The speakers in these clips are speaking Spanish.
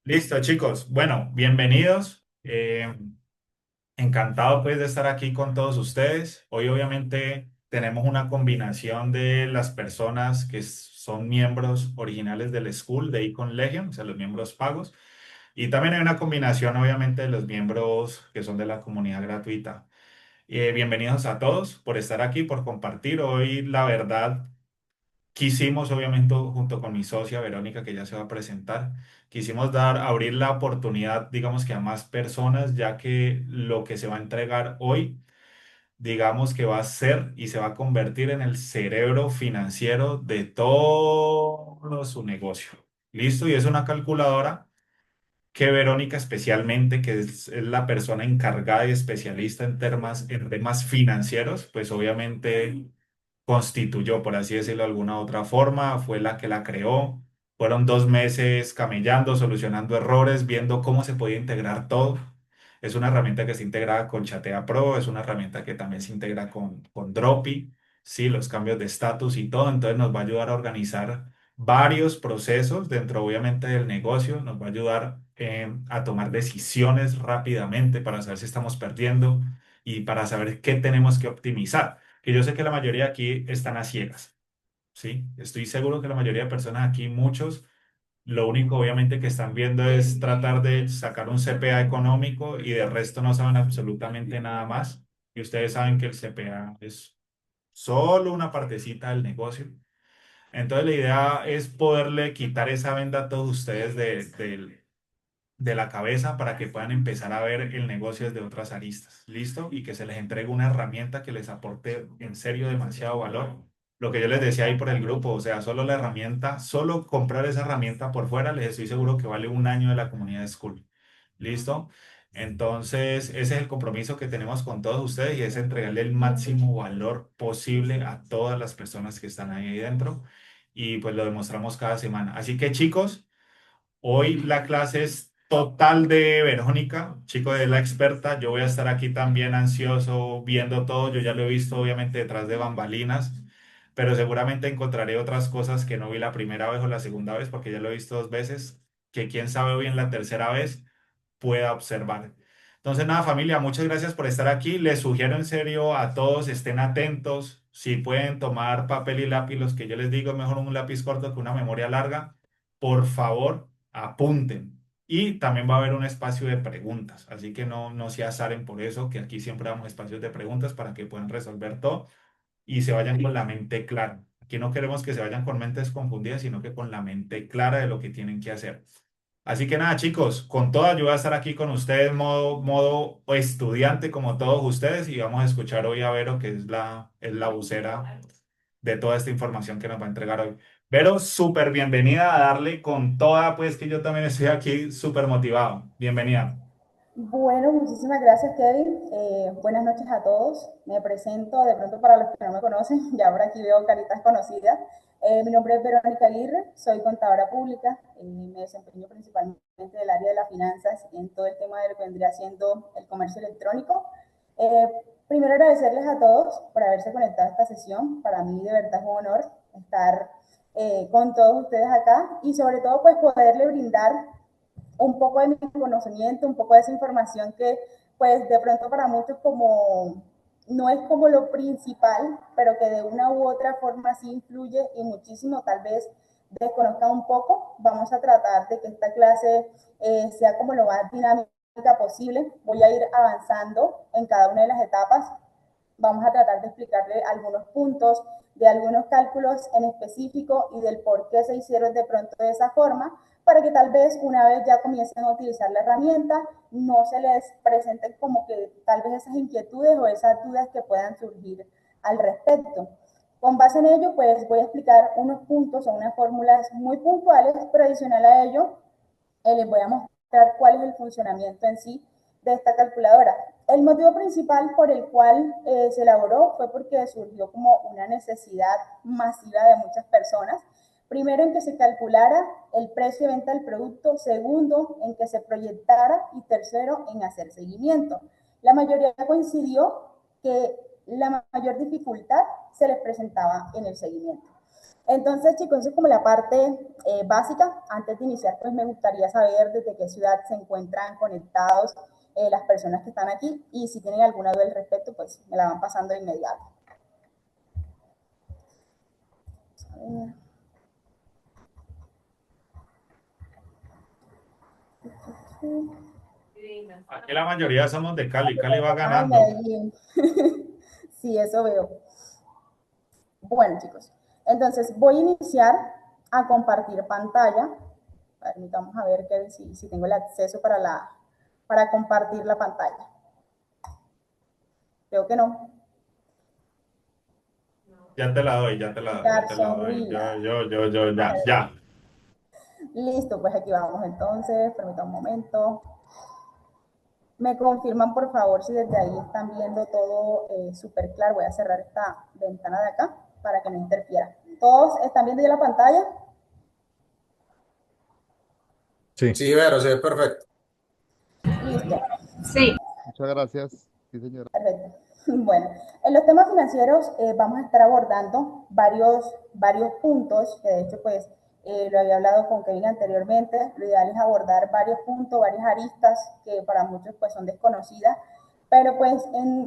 Listo, chicos. Bueno, bienvenidos. Encantado pues de estar aquí con todos ustedes. Hoy obviamente tenemos una combinación de las personas que son miembros originales del School de Icon Legion, o sea, los miembros pagos, y también hay una combinación obviamente de los miembros que son de la comunidad gratuita. Bienvenidos a todos por estar aquí, por compartir. Hoy, la verdad, quisimos, obviamente, junto con mi socia Verónica, que ya se va a presentar, quisimos abrir la oportunidad, digamos que a más personas, ya que lo que se va a entregar hoy, digamos que va a ser y se va a convertir en el cerebro financiero de todo su negocio. ¿Listo? Y es una calculadora que Verónica especialmente, que es la persona encargada y especialista en temas financieros, pues obviamente constituyó, por así decirlo de alguna otra forma, fue la que la creó. Fueron 2 meses camellando, solucionando errores, viendo cómo se podía integrar todo. Es una herramienta que se integra con Chatea Pro, es una herramienta que también se integra con Dropi, sí, los cambios de estatus y todo. Entonces nos va a ayudar a organizar varios procesos dentro, obviamente, del negocio. Nos va a ayudar a tomar decisiones rápidamente para saber si estamos perdiendo y para saber qué tenemos que optimizar, que yo sé que la mayoría aquí están a ciegas, ¿sí? Estoy seguro que la mayoría de personas aquí, muchos, lo único obviamente que están viendo es tratar de sacar un CPA económico y de resto no saben absolutamente nada más. Y ustedes saben que el CPA es solo una partecita del negocio. Entonces la idea es poderle quitar esa venda a todos ustedes de la cabeza para que puedan empezar a ver el negocio desde otras aristas. ¿Listo? Y que se les entregue una herramienta que les aporte en serio demasiado valor. Lo que yo les decía ahí por el grupo, o sea, solo la herramienta, solo comprar esa herramienta por fuera, les estoy seguro que vale un año de la comunidad de School. ¿Listo? Entonces, ese es el compromiso que tenemos con todos ustedes y es entregarle el máximo valor posible a todas las personas que están ahí dentro y pues lo demostramos cada semana. Así que chicos, hoy la clase es total de Verónica, chico de la experta. Yo voy a estar aquí también ansioso viendo todo. Yo ya lo he visto obviamente detrás de bambalinas, pero seguramente encontraré otras cosas que no vi la primera vez o la segunda vez, porque ya lo he visto 2 veces, que quién sabe bien la tercera vez pueda observar. Entonces, nada, familia, muchas gracias por estar aquí. Les sugiero en serio a todos, estén atentos. Si pueden tomar papel y lápiz, los que yo les digo, mejor un lápiz corto que una memoria larga. Por favor, apunten. Y también va a haber un espacio de preguntas, así que no se azaren por eso, que aquí siempre damos espacios de preguntas para que puedan resolver todo y se vayan con la mente clara. Aquí no queremos que se vayan con mentes confundidas, sino que con la mente clara de lo que tienen que hacer. Así que nada, chicos, con toda yo voy a estar aquí con ustedes, modo estudiante como todos ustedes, y vamos a escuchar hoy a Vero, que es la vocera de toda esta información que nos va a entregar hoy. Vero, súper bienvenida a darle con toda, pues que yo también estoy aquí súper motivado. Bienvenida. Bueno, muchísimas gracias, Kevin. Buenas noches a todos. Me presento de pronto para los que no me conocen, ya por aquí veo caritas conocidas. Mi nombre es Verónica Aguirre, soy contadora pública, me desempeño principalmente del área de las finanzas en todo el tema de lo que vendría siendo el comercio electrónico. Eh, Primero agradecerles a todos por haberse conectado a esta sesión. Para mí de verdad es un honor estar con todos ustedes acá y sobre todo pues poderle brindar un poco de mi conocimiento, un poco de esa información que pues de pronto para muchos como no es como lo principal, pero que de una u otra forma sí influye y muchísimo, tal vez desconozca un poco. Vamos a tratar de que esta clase sea como lo más dinámica posible. Voy a ir avanzando en cada una de las etapas. Vamos a tratar de explicarle algunos puntos de algunos cálculos en específico y del por qué se hicieron de pronto de esa forma, para que tal vez una vez ya comiencen a utilizar la herramienta, no se les presenten como que tal vez esas inquietudes o esas dudas que puedan surgir al respecto. Con base en ello, pues voy a explicar unos puntos o unas fórmulas muy puntuales, pero adicional a ello, les voy a mostrar cuál es el funcionamiento en sí de esta calculadora. El motivo principal por el cual se elaboró fue porque surgió como una necesidad masiva de muchas personas. Primero, en que se calculara el precio de venta del producto. Segundo, en que se proyectara. Y tercero, en hacer seguimiento. La mayoría coincidió que la mayor dificultad se les presentaba en el seguimiento. Entonces, chicos, eso es como la parte básica. Antes de iniciar, pues me gustaría saber desde qué ciudad se encuentran conectados las personas que están aquí y si tienen alguna duda al respecto, pues me la van pasando de inmediato. A ver. Aquí la mayoría somos de Cali. Cali va Ay, ganando. Medellín. Sí, eso veo. Bueno, chicos, entonces voy a iniciar a compartir pantalla. Vamos a ver que, si tengo el acceso para compartir la pantalla. Creo que no. Ya te la doy, ya te la doy, ya te la doy. Garzonrina. Ya. Listo, pues aquí vamos entonces. Permítame un momento. Me confirman, por favor, si desde ahí están viendo todo súper claro. Voy a cerrar esta ventana de acá para que no interfiera. ¿Todos están viendo ya la pantalla? Sí, Sí, Vero, se ve perfecto. Listo. Sí, muchas gracias. Sí, señora. Perfecto. Bueno, en los temas financieros vamos a estar abordando varios puntos, que de hecho pues lo había hablado con Kevin anteriormente. Lo ideal es abordar varios puntos, varias aristas que para muchos pues son desconocidas, pero pues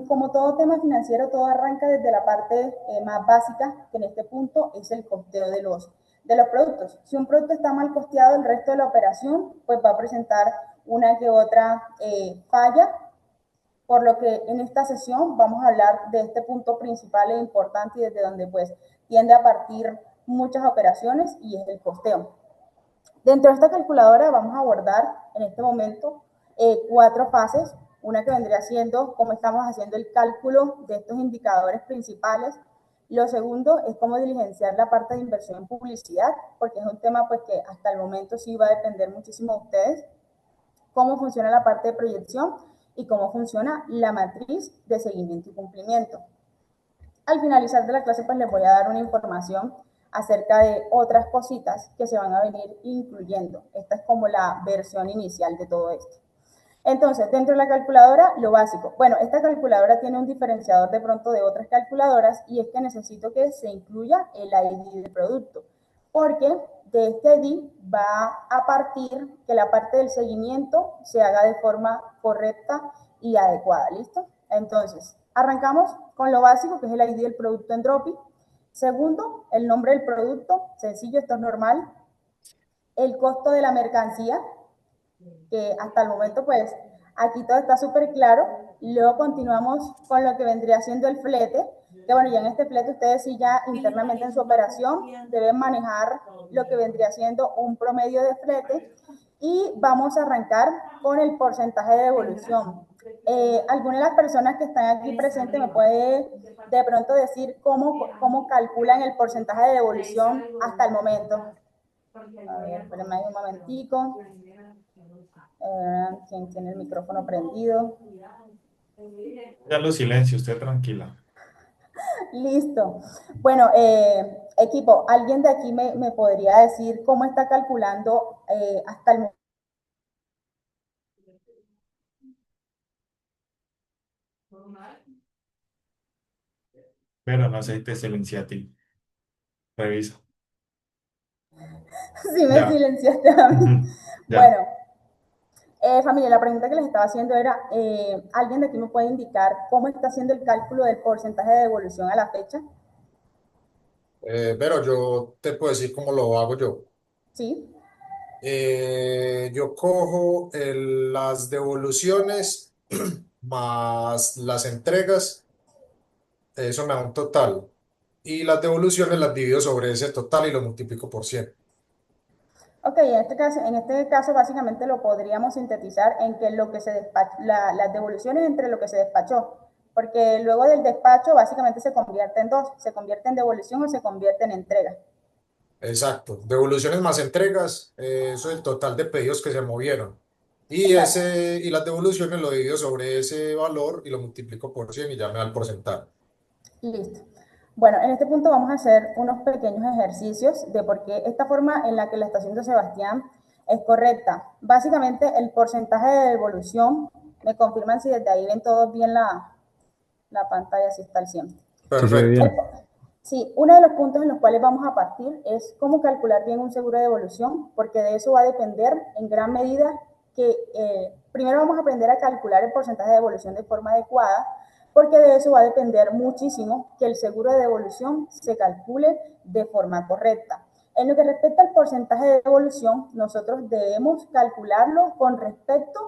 como todo tema financiero, todo arranca desde la parte más básica, que en este punto es el costeo de los productos. Si un producto está mal costeado, el resto de la operación pues va a presentar una que otra falla, por lo que en esta sesión vamos a hablar de este punto principal e importante y desde donde pues tiende a partir muchas operaciones, y es el costeo. Dentro de esta calculadora vamos a abordar en este momento 4 fases. Una que vendría siendo cómo estamos haciendo el cálculo de estos indicadores principales. Lo segundo es cómo diligenciar la parte de inversión en publicidad, porque es un tema pues que hasta el momento sí va a depender muchísimo de ustedes. Cómo funciona la parte de proyección y cómo funciona la matriz de seguimiento y cumplimiento. Al finalizar de la clase, pues les voy a dar una información acerca de otras cositas que se van a venir incluyendo. Esta es como la versión inicial de todo esto. Entonces, dentro de la calculadora, lo básico. Bueno, esta calculadora tiene un diferenciador de pronto de otras calculadoras, y es que necesito que se incluya el ID del producto, porque de este ID va a partir que la parte del seguimiento se haga de forma correcta y adecuada. ¿Listo? Entonces, arrancamos con lo básico, que es el ID del producto en Dropi. Segundo, el nombre del producto, sencillo, esto es normal. El costo de la mercancía, que hasta el momento pues aquí todo está súper claro. Luego continuamos con lo que vendría siendo el flete, que bueno, ya en este flete ustedes sí ya internamente en su operación deben manejar lo que vendría siendo un promedio de flete, y vamos a arrancar con el porcentaje de devolución. ¿Alguna de las personas que están aquí presentes me puede de pronto decir cómo calculan el porcentaje de devolución hasta el momento? A ver, espérenme ahí un momentico. ¿Quién tiene el micrófono prendido? Ya lo silencio, usted tranquila. Listo. Bueno, equipo, ¿alguien de aquí me podría decir cómo está calculando hasta el momento? Pero no sé si te silencié a ti. Revisa. Si me Ya. silenciaste a mí. Ya. Bueno, familia, la pregunta que les estaba haciendo era, ¿alguien de aquí me puede indicar cómo está haciendo el cálculo del porcentaje de devolución a la fecha? Vero, yo te puedo decir cómo lo hago yo. Sí. Yo cojo las devoluciones más las entregas, eso me da un total. Y las devoluciones las divido sobre ese total y lo multiplico por 100. Ok, en este caso básicamente lo podríamos sintetizar en que lo que se despacha, las devoluciones entre lo que se despachó, porque luego del despacho básicamente se convierte en dos, se convierte en devolución o se convierte en entrega. Exacto. Devoluciones más entregas, eso es el total de pedidos que se movieron. Y, Exacto, y las devoluciones lo divido sobre ese valor y lo multiplico por 100 y ya me da el porcentaje. listo. Bueno, en este punto vamos a hacer unos pequeños ejercicios de por qué esta forma en la que la está haciendo Sebastián es correcta. Básicamente el porcentaje de devolución, me confirman si desde ahí ven todos bien la pantalla, si está al 100. Sí, se ve Perfecto. El, bien. Sí, uno de los puntos en los cuales vamos a partir es cómo calcular bien un seguro de devolución, porque de eso va a depender en gran medida que primero vamos a aprender a calcular el porcentaje de devolución de forma adecuada, porque de eso va a depender muchísimo que el seguro de devolución se calcule de forma correcta. En lo que respecta al porcentaje de devolución, nosotros debemos calcularlo con respecto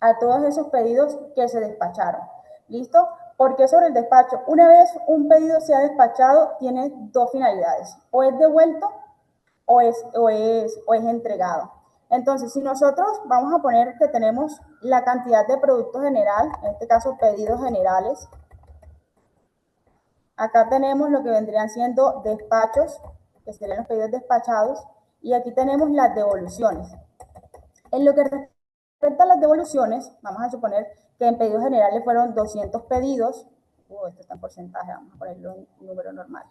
a todos esos pedidos que se despacharon. ¿Listo? Porque sobre el despacho, una vez un pedido se ha despachado, tiene dos finalidades: o es devuelto o es entregado. Entonces, si nosotros vamos a poner que tenemos la cantidad de producto general, en este caso pedidos generales, acá tenemos lo que vendrían siendo despachos, que serían los pedidos despachados, y aquí tenemos las devoluciones. En lo que respecta a las devoluciones, vamos a suponer que en pedidos generales fueron 200 pedidos. Esto está en porcentaje, vamos a ponerlo en número normal.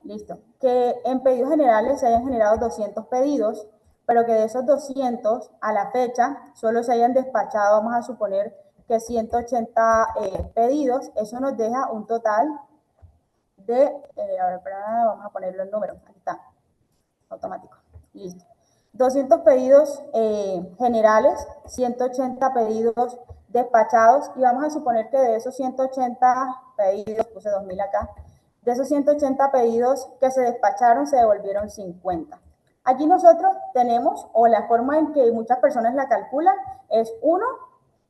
Listo. Que en pedidos generales se hayan generado 200 pedidos, pero que de esos 200 a la fecha solo se hayan despachado, vamos a suponer que 180 pedidos. Eso nos deja un total de, a ver, vamos a ponerlo en número, aquí está, automático. Listo. 200 pedidos generales, 180 pedidos despachados, y vamos a suponer que de esos 180 pedidos, puse 2000 acá, de esos 180 pedidos que se despacharon, se devolvieron 50. Aquí nosotros tenemos, o la forma en que muchas personas la calculan, es uno,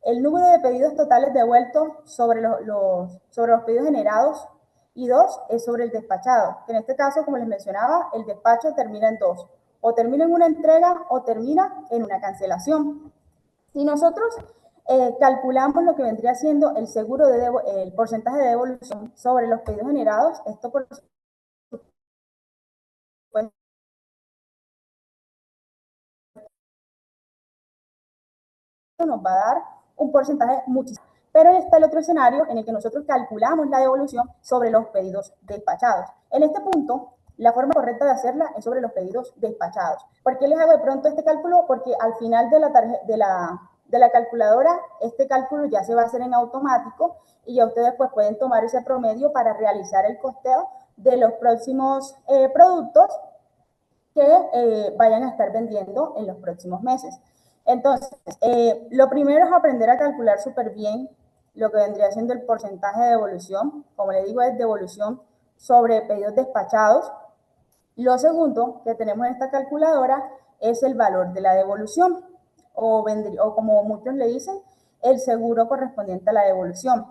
el número de pedidos totales devueltos sobre los pedidos generados, y dos, es sobre el despachado, que en este caso, como les mencionaba, el despacho termina en dos: o termina en una entrega o termina en una cancelación. Si nosotros calculamos lo que vendría siendo el seguro el porcentaje de devolución sobre los pedidos generados, esto por supuesto nos va a dar un porcentaje muchísimo. Pero está el otro escenario en el que nosotros calculamos la devolución sobre los pedidos despachados. En este punto, la forma correcta de hacerla es sobre los pedidos despachados. ¿Por qué les hago de pronto este cálculo? Porque al final de la calculadora, este cálculo ya se va a hacer en automático, y ya ustedes pues pueden tomar ese promedio para realizar el costeo de los próximos productos que vayan a estar vendiendo en los próximos meses. Entonces, lo primero es aprender a calcular súper bien lo que vendría siendo el porcentaje de devolución. Como les digo, es devolución sobre pedidos despachados. Lo segundo que tenemos en esta calculadora es el valor de la devolución, o como muchos le dicen, el seguro correspondiente a la devolución.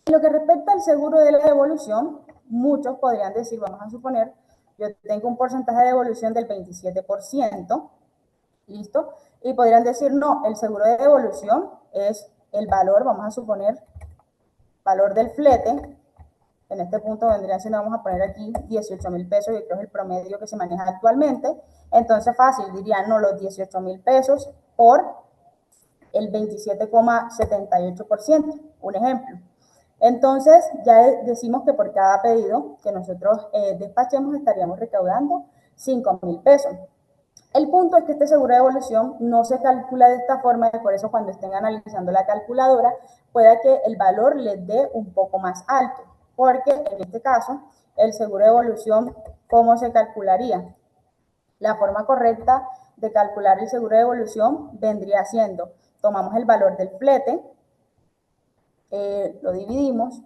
En lo que respecta al seguro de la devolución, muchos podrían decir, vamos a suponer, yo tengo un porcentaje de devolución del 27%, ¿listo? Y podrían decir, no, el seguro de devolución es el valor, vamos a suponer, valor del flete. En este punto vendría siendo, vamos a poner aquí 18,000 pesos, y creo que es el promedio que se maneja actualmente. Entonces, fácil, dirían, no, los 18,000 pesos por el 27,78%, un ejemplo. Entonces, ya decimos que por cada pedido que nosotros despachemos estaríamos recaudando 5,000 pesos. El punto es que este seguro de devolución no se calcula de esta forma, y por eso cuando estén analizando la calculadora, pueda que el valor les dé un poco más alto, porque en este caso, el seguro de devolución, ¿cómo se calcularía? La forma correcta de calcular el seguro de devolución vendría siendo, tomamos el valor del flete, lo dividimos,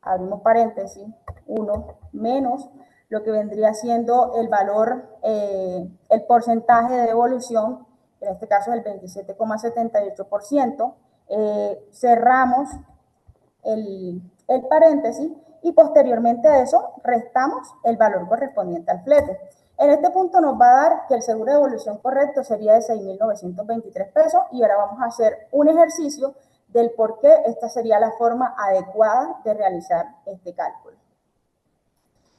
abrimos paréntesis, 1 menos lo que vendría siendo el valor, el porcentaje de devolución, en este caso es el 27,78%, cerramos el paréntesis, y posteriormente a eso restamos el valor correspondiente al flete. En este punto nos va a dar que el seguro de devolución correcto sería de 6,923 pesos, y ahora vamos a hacer un ejercicio del por qué esta sería la forma adecuada de realizar este cálculo.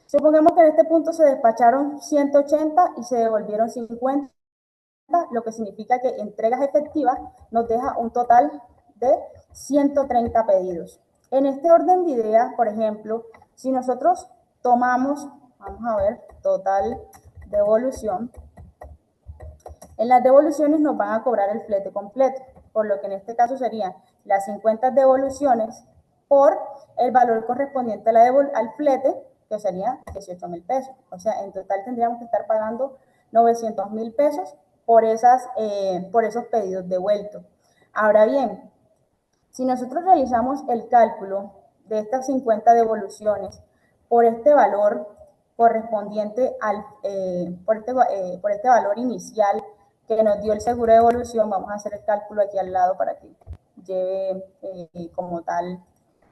Supongamos que en este punto se despacharon 180 y se devolvieron 50, lo que significa que entregas efectivas nos deja un total de 130 pedidos. En este orden de ideas, por ejemplo, si nosotros tomamos, vamos a ver, total devolución, en las devoluciones nos van a cobrar el flete completo, por lo que en este caso serían las 50 devoluciones por el valor correspondiente al flete, que serían 18.000 pesos. O sea, en total tendríamos que estar pagando 900.000 pesos por esos pedidos devueltos. Ahora bien, si nosotros realizamos el cálculo de estas 50 devoluciones por este valor correspondiente por este valor inicial que nos dio el seguro de devolución, vamos a hacer el cálculo aquí al lado para que lleve como tal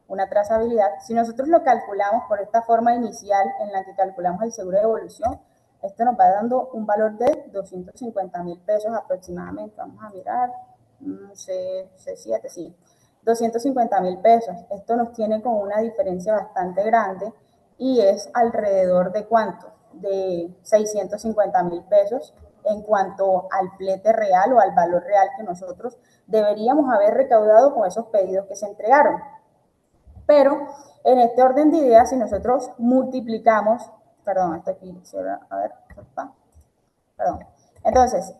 una trazabilidad. Si nosotros lo calculamos por esta forma inicial en la que calculamos el seguro de devolución, esto nos va dando un valor de 250.000 pesos aproximadamente. Vamos a mirar, C7, sí, 250.000 pesos. Esto nos tiene con una diferencia bastante grande y es alrededor de ¿cuánto? De 650.000 pesos en cuanto al flete real o al valor real que nosotros deberíamos haber recaudado con esos pedidos que se entregaron. Pero en este orden de ideas, si nosotros multiplicamos, perdón, esto aquí, a ver, perdón. Entonces,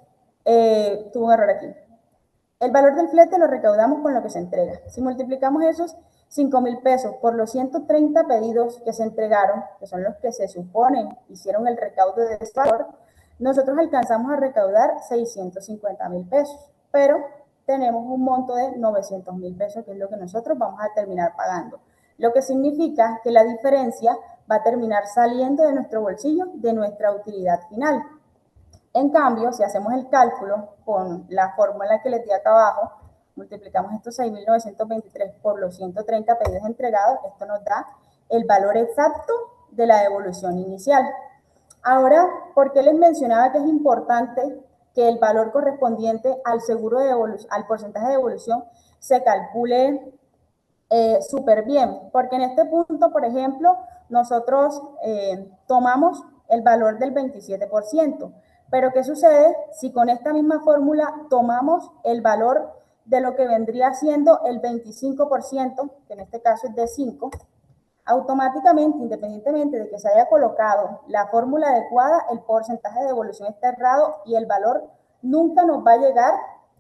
tuve un error aquí. El valor del flete lo recaudamos con lo que se entrega. Si multiplicamos esos 5.000 pesos por los 130 pedidos que se entregaron, que son los que se suponen hicieron el recaudo de este valor, nosotros alcanzamos a recaudar 650.000 pesos, pero tenemos un monto de 900.000 pesos, que es lo que nosotros vamos a terminar pagando. Lo que significa que la diferencia va a terminar saliendo de nuestro bolsillo, de nuestra utilidad final. En cambio, si hacemos el cálculo con la fórmula que les di acá abajo, multiplicamos estos 6.923 por los 130 pedidos entregados, esto nos da el valor exacto de la devolución inicial. Ahora, ¿por qué les mencionaba que es importante que el valor correspondiente al seguro de devolución, al porcentaje de devolución, se calcule súper bien? Porque en este punto, por ejemplo, nosotros tomamos el valor del 27%. Pero ¿qué sucede si con esta misma fórmula tomamos el valor de lo que vendría siendo el 25%, que en este caso es de 5? Automáticamente, independientemente de que se haya colocado la fórmula adecuada, el porcentaje de devolución está errado y el valor nunca nos va a llegar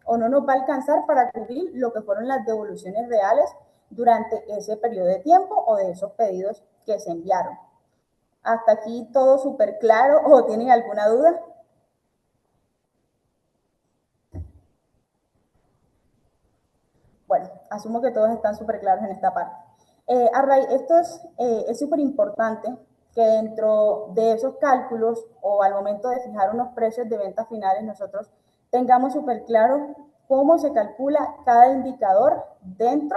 o no nos va a alcanzar para cubrir lo que fueron las devoluciones reales durante ese periodo de tiempo o de esos pedidos que se enviaron. ¿Hasta aquí todo súper claro o tienen alguna duda? Bueno, asumo que todos están súper claros en esta parte. Esto es súper importante que dentro de esos cálculos o al momento de fijar unos precios de ventas finales nosotros tengamos súper claro cómo se calcula cada indicador dentro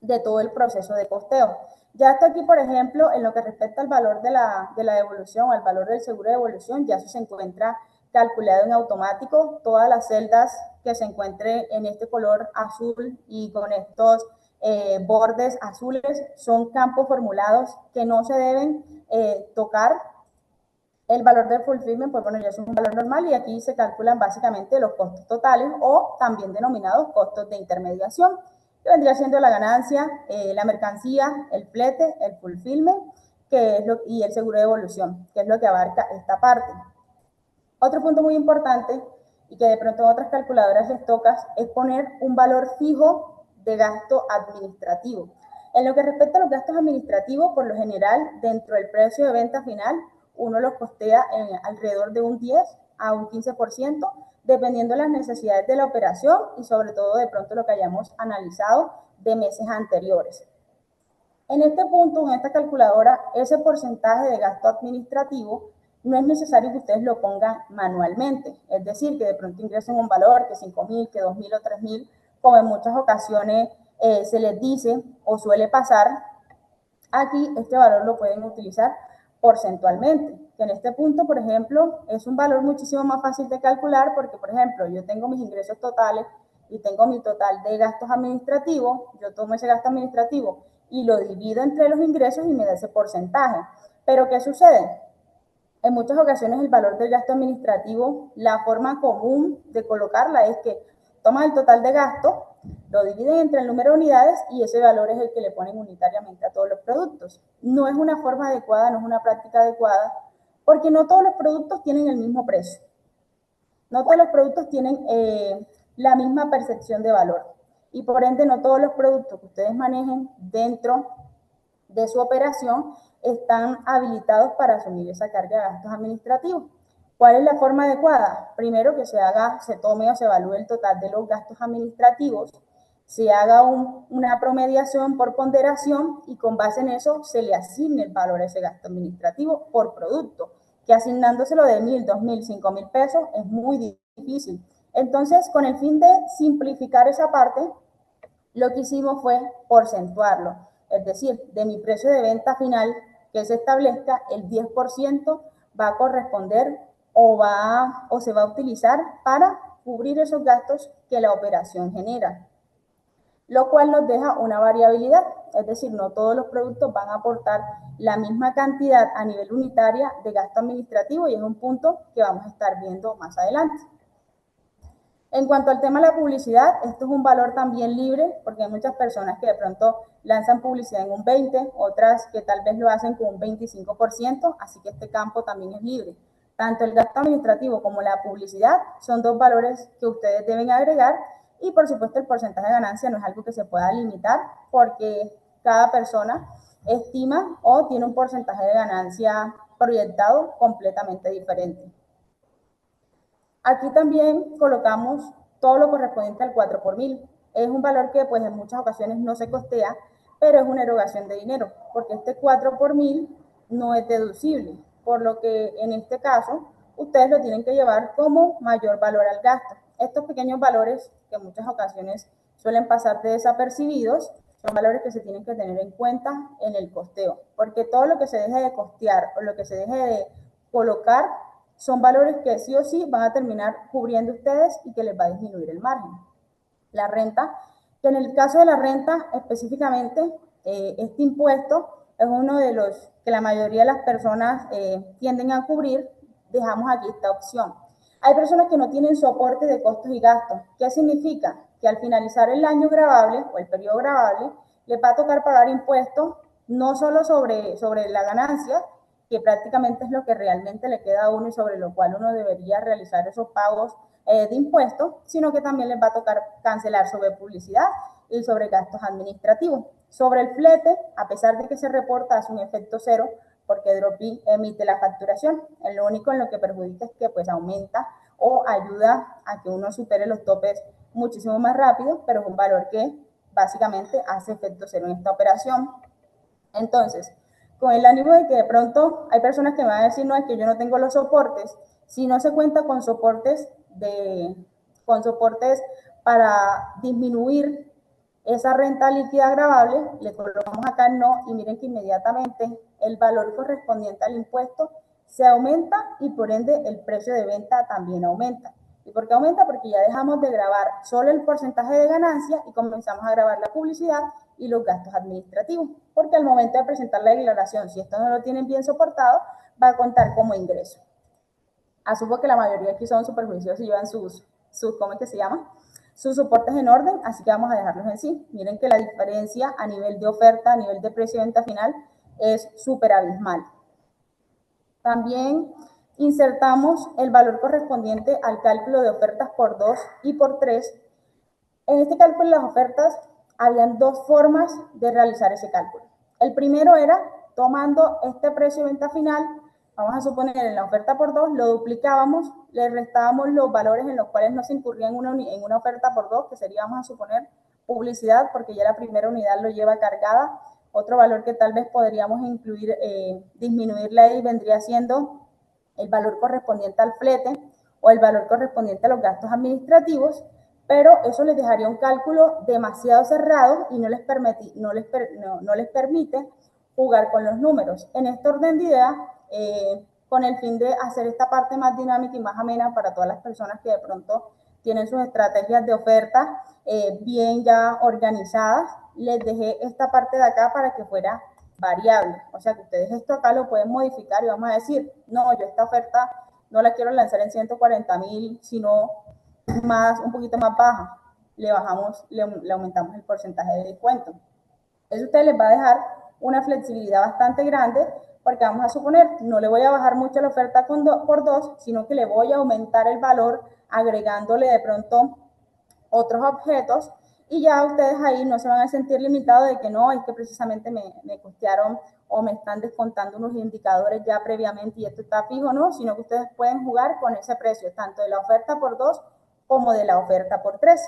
de todo el proceso de costeo. Ya hasta aquí, por ejemplo, en lo que respecta al valor de la devolución, al valor del seguro de devolución, ya eso se encuentra calculado en automático. Todas las celdas que se encuentren en este color azul y con estos bordes azules son campos formulados que no se deben tocar. El valor del fulfillment, pues bueno, ya es un valor normal y aquí se calculan básicamente los costos totales o también denominados costos de intermediación, que vendría siendo la ganancia, la mercancía, el flete, el fulfillment, y el seguro de devolución, que es lo que abarca esta parte. Otro punto muy importante y que de pronto en otras calculadoras les toca es poner un valor fijo de gasto administrativo. En lo que respecta a los gastos administrativos, por lo general, dentro del precio de venta final, uno los costea en alrededor de un 10 a un 15%, dependiendo de las necesidades de la operación y sobre todo de pronto lo que hayamos analizado de meses anteriores. En este punto, en esta calculadora, ese porcentaje de gasto administrativo no es necesario que ustedes lo pongan manualmente, es decir, que de pronto ingresen un valor, que 5.000, que 2.000 o 3.000, como en muchas ocasiones se les dice o suele pasar. Aquí este valor lo pueden utilizar porcentualmente, que en este punto, por ejemplo, es un valor muchísimo más fácil de calcular porque, por ejemplo, yo tengo mis ingresos totales y tengo mi total de gastos administrativos, yo tomo ese gasto administrativo y lo divido entre los ingresos y me da ese porcentaje. Pero ¿qué sucede? En muchas ocasiones el valor del gasto administrativo, la forma común de colocarla es que toman el total de gasto, lo dividen entre el número de unidades y ese valor es el que le ponen unitariamente a todos los productos. No es una forma adecuada, no es una práctica adecuada, porque no todos los productos tienen el mismo precio. No todos los productos tienen la misma percepción de valor. Y por ende, no todos los productos que ustedes manejen dentro de su operación están habilitados para asumir esa carga de gastos administrativos. ¿Cuál es la forma adecuada? Primero que se tome o se evalúe el total de los gastos administrativos, se haga una promediación por ponderación y con base en eso se le asigne el valor a ese gasto administrativo por producto, que asignándoselo de 1.000, 2.000, 5.000 pesos es muy difícil. Entonces, con el fin de simplificar esa parte, lo que hicimos fue porcentuarlo, es decir, de mi precio de venta final que se establezca, el 10% va a corresponder o se va a utilizar para cubrir esos gastos que la operación genera, lo cual nos deja una variabilidad, es decir, no todos los productos van a aportar la misma cantidad a nivel unitaria de gasto administrativo y es un punto que vamos a estar viendo más adelante. En cuanto al tema de la publicidad, esto es un valor también libre, porque hay muchas personas que de pronto lanzan publicidad en un 20%, otras que tal vez lo hacen con un 25%, así que este campo también es libre. Tanto el gasto administrativo como la publicidad son dos valores que ustedes deben agregar y por supuesto el porcentaje de ganancia no es algo que se pueda limitar porque cada persona estima o tiene un porcentaje de ganancia proyectado completamente diferente. Aquí también colocamos todo lo correspondiente al 4 por 1000. Es un valor que pues en muchas ocasiones no se costea, pero es una erogación de dinero, porque este 4 por 1000 no es deducible, por lo que en este caso ustedes lo tienen que llevar como mayor valor al gasto. Estos pequeños valores que en muchas ocasiones suelen pasar desapercibidos, son valores que se tienen que tener en cuenta en el costeo, porque todo lo que se deje de costear o lo que se deje de colocar son valores que sí o sí van a terminar cubriendo ustedes y que les va a disminuir el margen. La renta, que en el caso de la renta específicamente, este impuesto es uno de los que la mayoría de las personas tienden a cubrir. Dejamos aquí esta opción. Hay personas que no tienen soporte de costos y gastos. ¿Qué significa? Que al finalizar el año gravable o el periodo gravable, les va a tocar pagar impuestos no solo sobre la ganancia, que prácticamente es lo que realmente le queda a uno y sobre lo cual uno debería realizar esos pagos de impuestos, sino que también les va a tocar cancelar sobre publicidad y sobre gastos administrativos. Sobre el flete, a pesar de que se reporta, hace un efecto cero, porque Dropi emite la facturación. Lo único en lo que perjudica es que pues aumenta o ayuda a que uno supere los topes muchísimo más rápido, pero es un valor que básicamente hace efecto cero en esta operación. Entonces, con el ánimo de que de pronto hay personas que me van a decir, no, es que yo no tengo los soportes. Si no se cuenta con soportes para disminuir esa renta líquida agravable, le colocamos acá no y miren que inmediatamente el valor correspondiente al impuesto se aumenta y por ende el precio de venta también aumenta. ¿Y por qué aumenta? Porque ya dejamos de grabar solo el porcentaje de ganancia y comenzamos a grabar la publicidad y los gastos administrativos, porque al momento de presentar la declaración, si esto no lo tienen bien soportado, va a contar como ingreso. Asumo que la mayoría aquí son superjuiciosos y llevan ¿cómo es que se llama? Sus soportes en orden, así que vamos a dejarlos en sí. Miren que la diferencia a nivel de oferta, a nivel de precio de venta final, es súper abismal. También insertamos el valor correspondiente al cálculo de ofertas por 2 y por 3. En este cálculo de las ofertas, habían dos formas de realizar ese cálculo. El primero era tomando este precio de venta final, vamos a suponer en la oferta por 2, lo duplicábamos, le restábamos los valores en los cuales no se incurría en una oferta por 2, que sería, vamos a suponer, publicidad, porque ya la primera unidad lo lleva cargada. Otro valor que tal vez podríamos incluir, disminuirle ahí, vendría siendo el valor correspondiente al flete o el valor correspondiente a los gastos administrativos, pero eso les dejaría un cálculo demasiado cerrado y no les permite jugar con los números. En este orden de ideas, con el fin de hacer esta parte más dinámica y más amena para todas las personas que de pronto tienen sus estrategias de oferta bien ya organizadas, les dejé esta parte de acá para que fuera variable. O sea que ustedes esto acá lo pueden modificar y vamos a decir, no, yo esta oferta no la quiero lanzar en 140.000, sino un poquito más baja, le aumentamos el porcentaje de descuento. Eso a ustedes les va a dejar una flexibilidad bastante grande, porque vamos a suponer, no le voy a bajar mucho la oferta por 2, sino que le voy a aumentar el valor agregándole de pronto otros objetos y ya ustedes ahí no se van a sentir limitados de que no, es que precisamente me costearon o me están descontando unos indicadores ya previamente y esto está fijo, no, sino que ustedes pueden jugar con ese precio, tanto de la oferta por 2 como de la oferta por 3.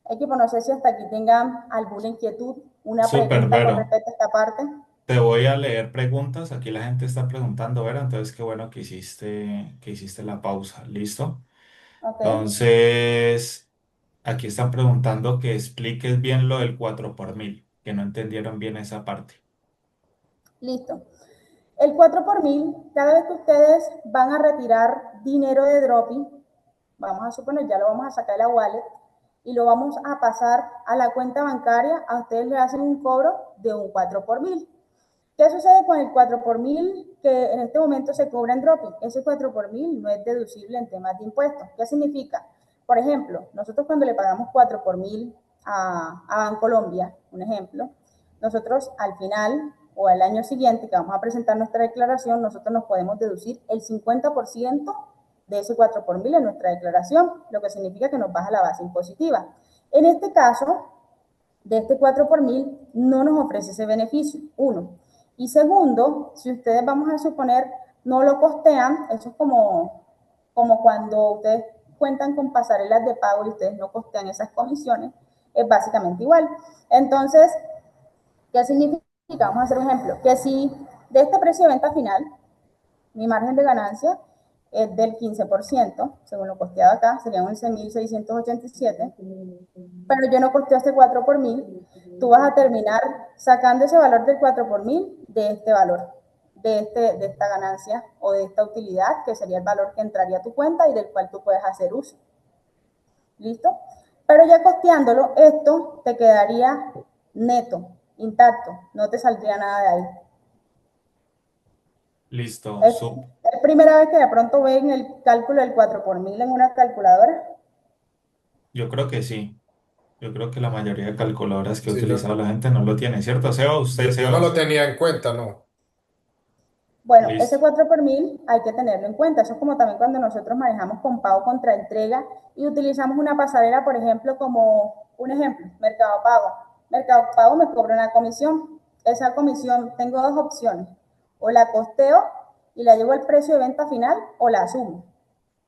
Equipo, no sé si hasta aquí tengan alguna inquietud, una Súper, pregunta con Vero. respecto a esta parte. Te voy a leer preguntas. Aquí la gente está preguntando, Vero. Entonces, qué bueno que hiciste la pausa. ¿Listo? Ok, Entonces, aquí están preguntando que expliques bien lo del 4 por mil, que no entendieron bien esa parte. listo. El 4 por 1000, cada vez que ustedes van a retirar dinero de dropping, vamos a suponer, ya lo vamos a sacar de la wallet y lo vamos a pasar a la cuenta bancaria, a ustedes le hacen un cobro de un 4 por 1000. ¿Qué sucede con el 4 por 1000 que en este momento se cobra en dropping? Ese 4 por 1000 no es deducible en temas de impuestos. ¿Qué significa? Por ejemplo, nosotros cuando le pagamos 4 por 1000 a Bancolombia, un ejemplo, nosotros al final o al año siguiente que vamos a presentar nuestra declaración, nosotros nos podemos deducir el 50% de ese 4 por 1000 en nuestra declaración, lo que significa que nos baja la base impositiva. En este caso, de este 4 por 1000 no nos ofrece ese beneficio, uno. Y segundo, si ustedes vamos a suponer no lo costean, eso es como cuando ustedes cuentan con pasarelas de pago y ustedes no costean esas comisiones, es básicamente igual. Entonces, ¿qué significa? Vamos a hacer un ejemplo, que si de este precio de venta final, mi margen de ganancia es del 15%, según lo costeado acá, serían 11.687, pero yo no costeo este 4 por 1000, tú vas a terminar sacando ese valor del 4 por 1000 de este valor, de esta ganancia o de esta utilidad, que sería el valor que entraría a tu cuenta y del cual tú puedes hacer uso. ¿Listo? Pero ya costeándolo, esto te quedaría neto, intacto, no te saldría nada de ahí. Listo. Es primera vez que de pronto ven el cálculo del 4 por 1000 en una calculadora. Yo creo que sí. Yo creo que la mayoría de calculadoras que ha Sí, utilizado la gente no lo tiene, ¿cierto, Seba? Usted, yo no lo Sebas. tenía en cuenta, no. Bueno, ese Listo. 4 por 1000 hay que tenerlo en cuenta. Eso es como también cuando nosotros manejamos con pago contra entrega y utilizamos una pasarela, por ejemplo, como un ejemplo, Mercado Pago. Mercado Pago me cobra una comisión. Esa comisión, tengo dos opciones. O la costeo y la llevo al precio de venta final o la asumo.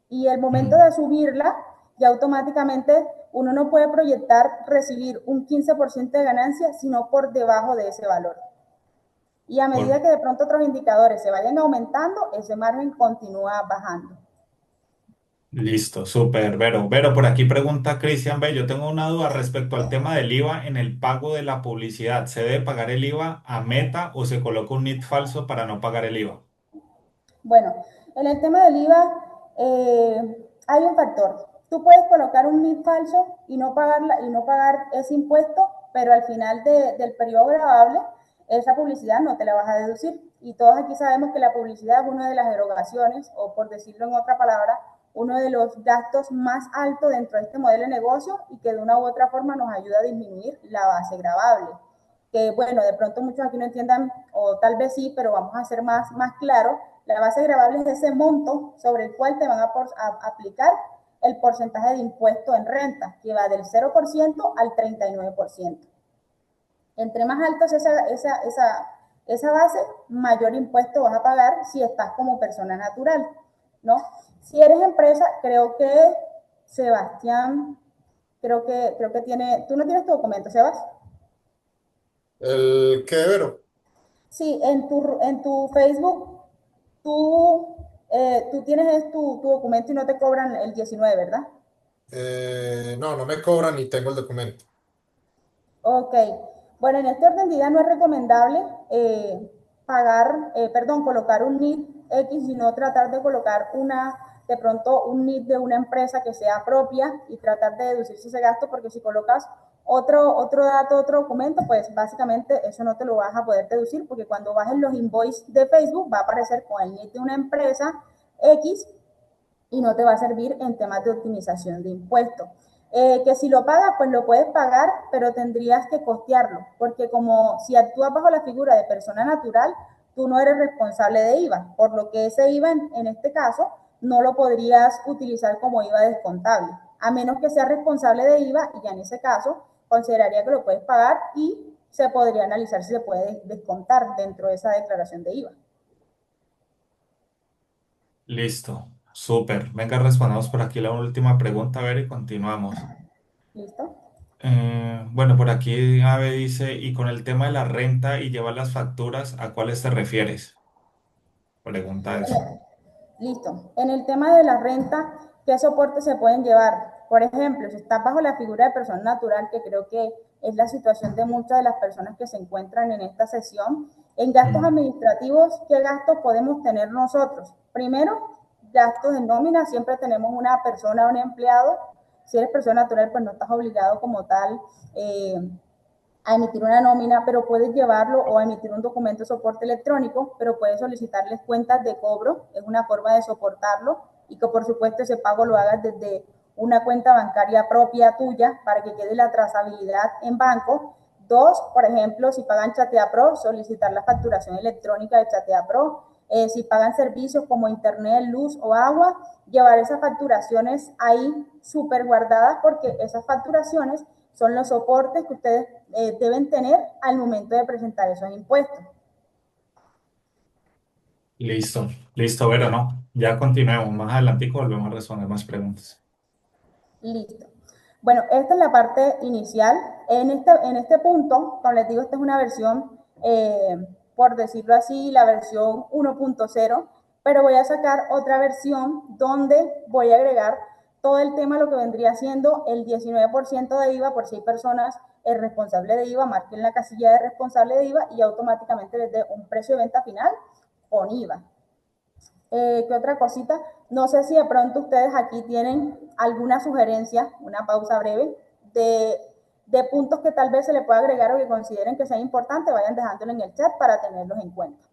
Y el momento Mm. de subirla, ya automáticamente uno no puede proyectar recibir un 15% de ganancia, sino por debajo de ese valor. Y a Por- medida que de pronto otros indicadores se vayan aumentando, ese margen continúa bajando. Listo, súper, Vero. Vero, por aquí pregunta Cristian B. Yo tengo una duda respecto al tema del IVA en el pago de la publicidad. ¿Se debe pagar el IVA a Meta o se coloca un NIT falso para no pagar el IVA? Bueno, en el tema del IVA hay un factor. Tú puedes colocar un NIT falso y no pagar ese impuesto, pero al final del periodo grabable, esa publicidad no te la vas a deducir. Y todos aquí sabemos que la publicidad es una de las erogaciones, o por decirlo en otra palabra, uno de los gastos más altos dentro de este modelo de negocio y que de una u otra forma nos ayuda a disminuir la base gravable. Que bueno, de pronto muchos aquí no entiendan, o tal vez sí, pero vamos a ser más claro. La base gravable es ese monto sobre el cual te van a aplicar el porcentaje de impuesto en renta, que va del 0% al 39%. Entre más alto es esa base, mayor impuesto vas a pagar si estás como persona natural, ¿no? Si eres empresa, creo que Sebastián, creo que tiene, tú no tienes tu documento, Sebas. ¿El qué, Vero? Sí, en tu Facebook, tú tienes tu documento y no te cobran el 19, ¿verdad? No, no me cobran ni tengo el documento. Ok, bueno, en este orden de idea no es recomendable colocar un NID X, sino tratar de colocar de pronto un NID de una empresa que sea propia y tratar de deducirse ese gasto, porque si colocas otro dato, otro documento, pues básicamente eso no te lo vas a poder deducir, porque cuando bajen los invoices de Facebook va a aparecer con el NID de una empresa X y no te va a servir en temas de optimización de impuestos. Que si lo pagas, pues lo puedes pagar, pero tendrías que costearlo, porque como si actúas bajo la figura de persona natural, tú no eres responsable de IVA, por lo que ese IVA en este caso no lo podrías utilizar como IVA descontable. a menos que sea responsable de IVA, y ya en ese caso consideraría que lo puedes pagar y se podría analizar si se puede descontar dentro de esa declaración de IVA. Listo, súper. Venga, respondamos por aquí la última pregunta, a ver, y continuamos. ¿Listo? Bueno, por aquí Ave dice, y con el tema de la renta y llevar las facturas, ¿a cuáles te refieres? Pregunta eso. Listo. En el tema de la renta, ¿qué soportes se pueden llevar? Por ejemplo, si estás bajo la figura de persona natural, que creo que es la situación de muchas de las personas que se encuentran en esta sesión, en gastos Mm, administrativos, ¿qué gastos podemos tener nosotros? Primero, gastos de nómina, siempre tenemos una persona, un empleado. Si eres persona natural, pues no estás obligado como tal a emitir una nómina, pero puedes llevarlo, o a emitir un documento de soporte electrónico, pero puedes solicitarles cuentas de cobro, es una forma de soportarlo, y que por supuesto ese pago lo hagas desde una cuenta bancaria propia tuya para que quede la trazabilidad en banco. Dos, por ejemplo, si pagan Chatea Pro, solicitar la facturación electrónica de Chatea Pro. Si pagan servicios como internet, luz o agua, llevar esas facturaciones ahí súper guardadas, porque esas facturaciones son los soportes que ustedes deben tener al momento de presentar esos impuestos. listo, listo, Vero, ¿no? Ya continuemos. Más adelante volvemos a responder más preguntas. Listo. Bueno, esta es la parte inicial. En este punto, como les digo, esta es una versión, por decirlo así, la versión 1.0, pero voy a sacar otra versión donde voy a agregar todo el tema, lo que vendría siendo el 19% de IVA por 6 personas. El responsable de IVA, marquen la casilla de responsable de IVA y automáticamente les dé un precio de venta final con IVA. ¿Qué otra cosita? No sé si de pronto ustedes aquí tienen alguna sugerencia, una pausa breve, de puntos que tal vez se le pueda agregar o que consideren que sea importante, vayan dejándolo en el chat para tenerlos en cuenta.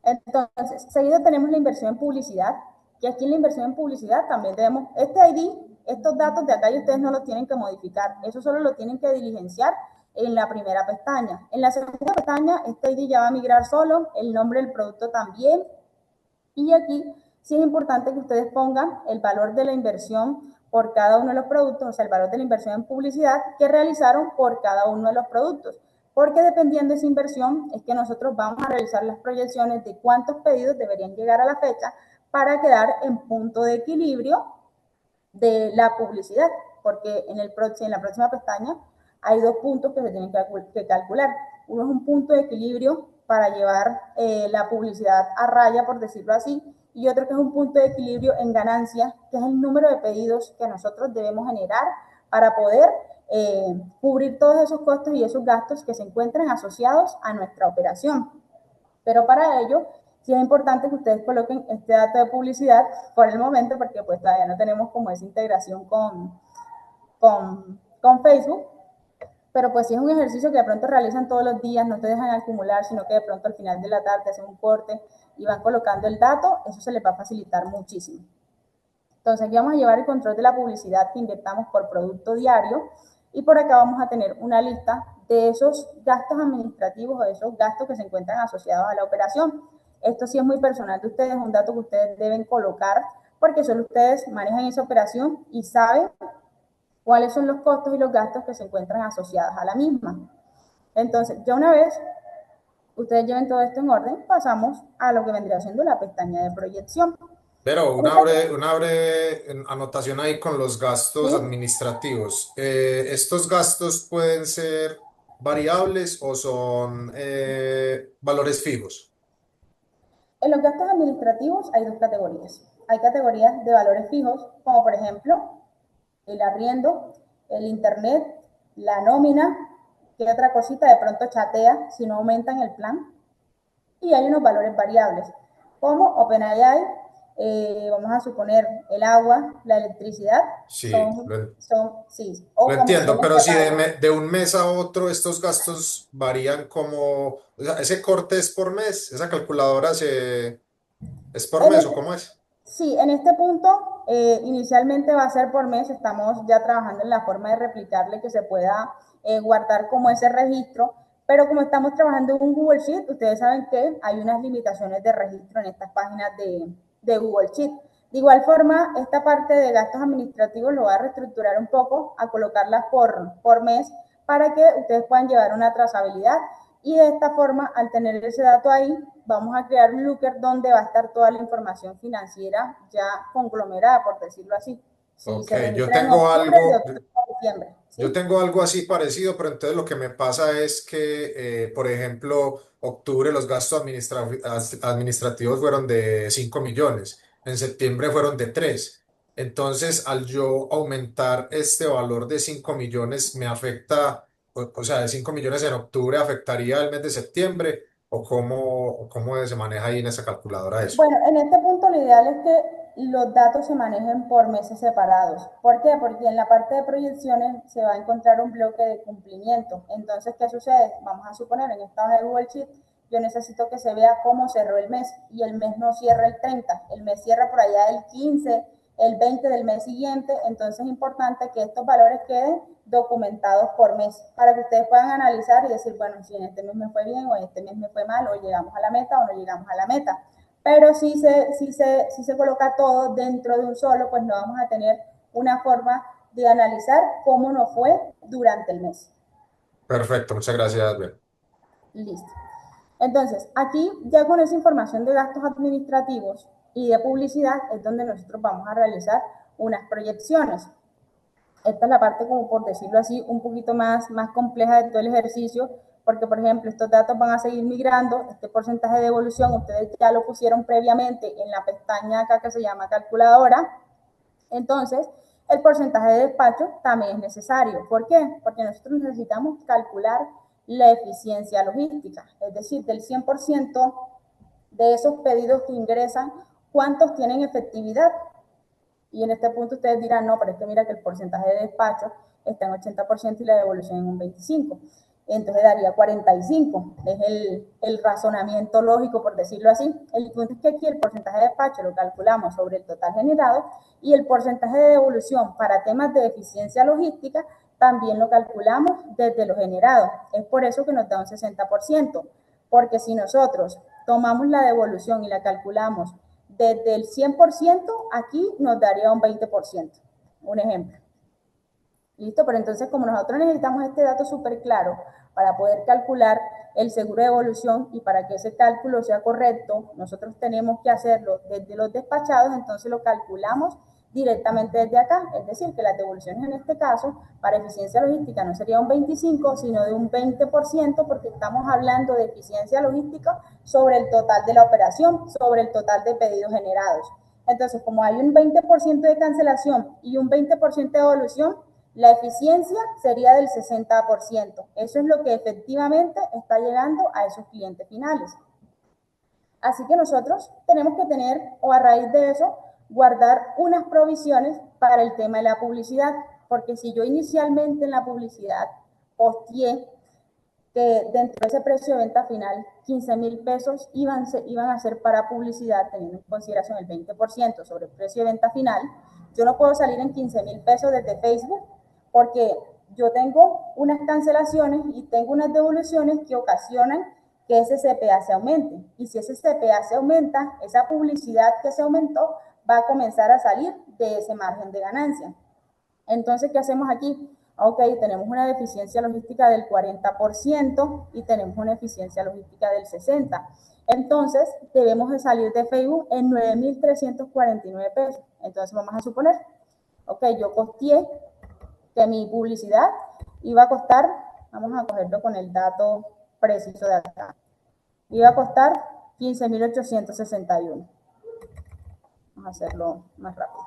Entonces, seguido tenemos la inversión en publicidad, que aquí en la inversión en publicidad también debemos, este ID, estos datos de acá, y ustedes no los tienen que modificar, eso solo lo tienen que diligenciar en la primera pestaña. En la segunda pestaña, este ID ya va a migrar solo, el nombre del producto también, y aquí sí es importante que ustedes pongan el valor de la inversión por cada uno de los productos, o sea, el valor de la inversión en publicidad que realizaron por cada uno de los productos, porque dependiendo de esa inversión es que nosotros vamos a realizar las proyecciones de cuántos pedidos deberían llegar a la fecha para quedar en punto de equilibrio de la publicidad, porque en la próxima pestaña hay dos puntos que se tienen que calcular. Uno es un punto de equilibrio para llevar la publicidad a raya, por decirlo así, y otro que es un punto de equilibrio en ganancia, que es el número de pedidos que nosotros debemos generar para poder cubrir todos esos costos y esos gastos que se encuentran asociados a nuestra operación. Pero para ello, sí es importante que ustedes coloquen este dato de publicidad por el momento, porque pues todavía no tenemos como esa integración con Facebook, pero pues si es un ejercicio que de pronto realizan todos los días, no te dejan acumular, sino que de pronto al final de la tarde hacen un corte y van colocando el dato, eso se les va a facilitar muchísimo. Entonces aquí vamos a llevar el control de la publicidad que invirtamos por producto diario, y por acá vamos a tener una lista de esos gastos administrativos o de esos gastos que se encuentran asociados a la operación. Esto sí es muy personal de ustedes, es un dato que ustedes deben colocar porque solo ustedes manejan esa operación y saben cuáles son los costos y los gastos que se encuentran asociados a la misma. Entonces, ya una vez ustedes lleven todo esto en orden, pasamos a lo que vendría siendo la pestaña de proyección. Pero En esta, una breve anotación ahí con los gastos ¿sí? administrativos. ¿Estos gastos pueden ser variables o son valores fijos? En los gastos administrativos hay dos categorías. Hay categorías de valores fijos, como por ejemplo el arriendo, el internet, la nómina, que otra cosita de pronto chatea si no aumentan el plan. Y hay unos valores variables, como OpenAI, vamos a suponer el agua, la electricidad, Sí, sí, o lo entiendo, comisiones pero que si pagan. de un mes a otro estos gastos varían como, o sea, ese corte es por mes, esa calculadora es por En mes o este, cómo es. sí, en este punto inicialmente va a ser por mes, estamos ya trabajando en la forma de replicarle que se pueda guardar como ese registro, pero como estamos trabajando en un Google Sheet, ustedes saben que hay unas limitaciones de registro en estas páginas de Google Sheet. De igual forma, esta parte de gastos administrativos lo va a reestructurar un poco, a colocarlas por mes, para que ustedes puedan llevar una trazabilidad, y de esta forma, al tener ese dato ahí, vamos a crear un looker donde va a estar toda la información financiera ya conglomerada, por decirlo así. Si Ok, se registra en octubre, de octubre a diciembre, yo ¿sí? tengo algo así parecido, pero entonces lo que me pasa es que, por ejemplo, octubre los gastos administrativos fueron de 5 millones, en septiembre fueron de 3. Entonces, al yo aumentar este valor de 5 millones, me afecta, o sea, de 5 millones en octubre afectaría el mes de septiembre, o cómo se maneja ahí en esa calculadora eso. Bueno, en este punto lo ideal es que los datos se manejen por meses separados. ¿Por qué? Porque en la parte de proyecciones se va a encontrar un bloque de cumplimiento. Entonces, ¿qué sucede? Vamos a suponer, en esta hoja de Google Sheet, yo necesito que se vea cómo cerró el mes, y el mes no cierra el 30, el mes cierra por allá el 15, el 20 del mes siguiente. Entonces es importante que estos valores queden documentados por mes, para que ustedes puedan analizar y decir, bueno, si en este mes me fue bien, o en este mes me fue mal, o llegamos a la meta o no llegamos a la meta. Pero si se coloca todo dentro de un solo, pues no vamos a tener una forma de analizar cómo nos fue durante el mes. Perfecto, muchas gracias, Ben. Listo. Entonces, aquí ya con esa información de gastos administrativos y de publicidad es donde nosotros vamos a realizar unas proyecciones. Esta es la parte, como por decirlo así, un poquito más compleja de todo el ejercicio, porque, por ejemplo, estos datos van a seguir migrando. Este porcentaje de evolución ustedes ya lo pusieron previamente en la pestaña acá que se llama calculadora. Entonces, el porcentaje de despacho también es necesario. ¿Por qué? Porque nosotros necesitamos calcular la eficiencia logística, es decir, del 100% de esos pedidos que ingresan, ¿cuántos tienen efectividad? Y en este punto ustedes dirán, no, pero es que mira que el porcentaje de despacho está en 80% y la devolución en un 25%. Entonces daría 45. Es el razonamiento lógico, por decirlo así. El punto es que aquí el porcentaje de despacho lo calculamos sobre el total generado, y el porcentaje de devolución para temas de eficiencia logística también lo calculamos desde lo generado. Es por eso que nos da un 60%, porque si nosotros tomamos la devolución y la calculamos desde el 100%, aquí nos daría un 20%. Un ejemplo. ¿Listo? Pero entonces, como nosotros necesitamos este dato súper claro para poder calcular el seguro de evolución, y para que ese cálculo sea correcto, nosotros tenemos que hacerlo desde los despachados. Entonces lo calculamos directamente desde acá, es decir, que las devoluciones en este caso, para eficiencia logística, no sería un 25, sino de un 20%, porque estamos hablando de eficiencia logística sobre el total de la operación, sobre el total de pedidos generados. Entonces, como hay un 20% de cancelación y un 20% de devolución, la eficiencia sería del 60%. Eso es lo que efectivamente está llegando a esos clientes finales. Así que nosotros tenemos que tener, o a raíz de eso, guardar unas provisiones para el tema de la publicidad, porque si yo inicialmente en la publicidad posteé que dentro de ese precio de venta final 15,000 pesos iban a ser para publicidad, teniendo en consideración el 20% sobre el precio de venta final, yo no puedo salir en 15,000 pesos desde Facebook, porque yo tengo unas cancelaciones y tengo unas devoluciones que ocasionan que ese CPA se aumente. Y si ese CPA se aumenta, esa publicidad que se aumentó va a comenzar a salir de ese margen de ganancia. Entonces, ¿qué hacemos aquí? Ok, tenemos una deficiencia logística del 40% y tenemos una eficiencia logística del 60%. Entonces, debemos de salir de Facebook en 9,349 pesos. Entonces, vamos a suponer, ok, yo costeé que mi publicidad iba a costar, vamos a cogerlo con el dato preciso de acá, iba a costar 15,861. Vamos a hacerlo más rápido.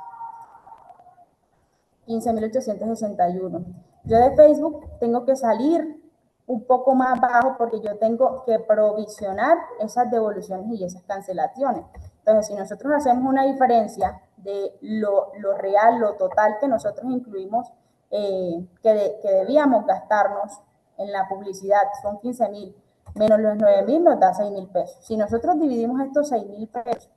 15,861. Yo de Facebook tengo que salir un poco más bajo, porque yo tengo que provisionar esas devoluciones y esas cancelaciones. Entonces, si nosotros hacemos una diferencia de lo real, lo total que nosotros incluimos, que debíamos gastarnos en la publicidad, son 15,000, menos los 9,000 nos da 6,000 pesos. Si nosotros dividimos estos 6,000 pesos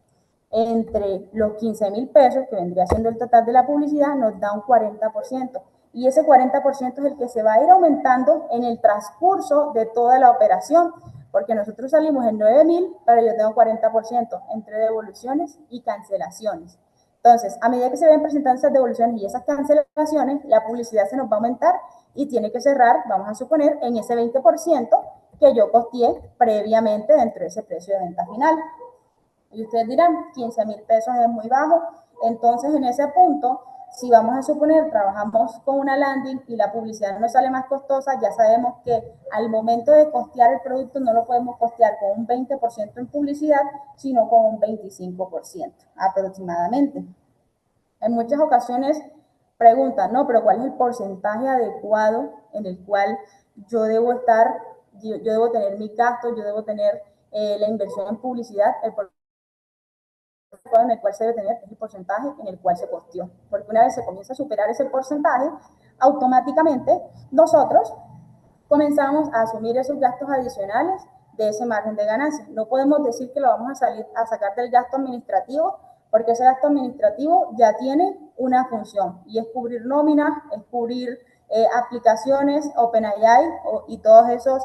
entre los 15,000 pesos, que vendría siendo el total de la publicidad, nos da un 40%. Y ese 40% es el que se va a ir aumentando en el transcurso de toda la operación, porque nosotros salimos en 9,000, pero yo tengo 40% entre devoluciones y cancelaciones. Entonces, a medida que se ven presentando esas devoluciones y esas cancelaciones, la publicidad se nos va a aumentar y tiene que cerrar, vamos a suponer, en ese 20% que yo costeé previamente dentro de ese precio de venta final. Y ustedes dirán, 15.000 pesos es muy bajo. Entonces, en ese punto, si vamos a suponer, trabajamos con una landing y la publicidad nos sale más costosa, ya sabemos que al momento de costear el producto no lo podemos costear con un 20% en publicidad, sino con un 25% aproximadamente. En muchas ocasiones preguntan, no, pero ¿cuál es el porcentaje adecuado en el cual yo debo estar, yo debo tener mi gasto, yo debo tener la inversión en publicidad? El en el cual se debe tener es el porcentaje en el cual se costeó. Porque una vez se comienza a superar ese porcentaje, automáticamente nosotros comenzamos a asumir esos gastos adicionales de ese margen de ganancia. No podemos decir que lo vamos a sacar del gasto administrativo, porque ese gasto administrativo ya tiene una función y es cubrir nóminas, es cubrir aplicaciones, OpenAI y todos esos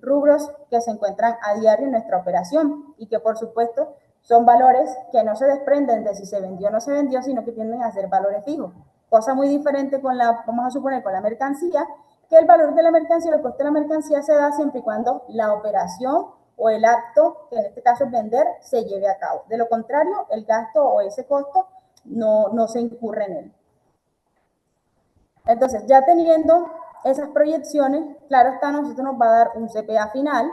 rubros que se encuentran a diario en nuestra operación y que por supuesto son valores que no se desprenden de si se vendió o no se vendió, sino que tienden a ser valores fijos. Cosa muy diferente con la, vamos a suponer, con la mercancía, que el valor de la mercancía, el coste de la mercancía se da siempre y cuando la operación o el acto, que en este caso es vender, se lleve a cabo. De lo contrario, el gasto o ese costo no se incurre en él. Entonces, ya teniendo esas proyecciones, claro está, nosotros nos va a dar un CPA final,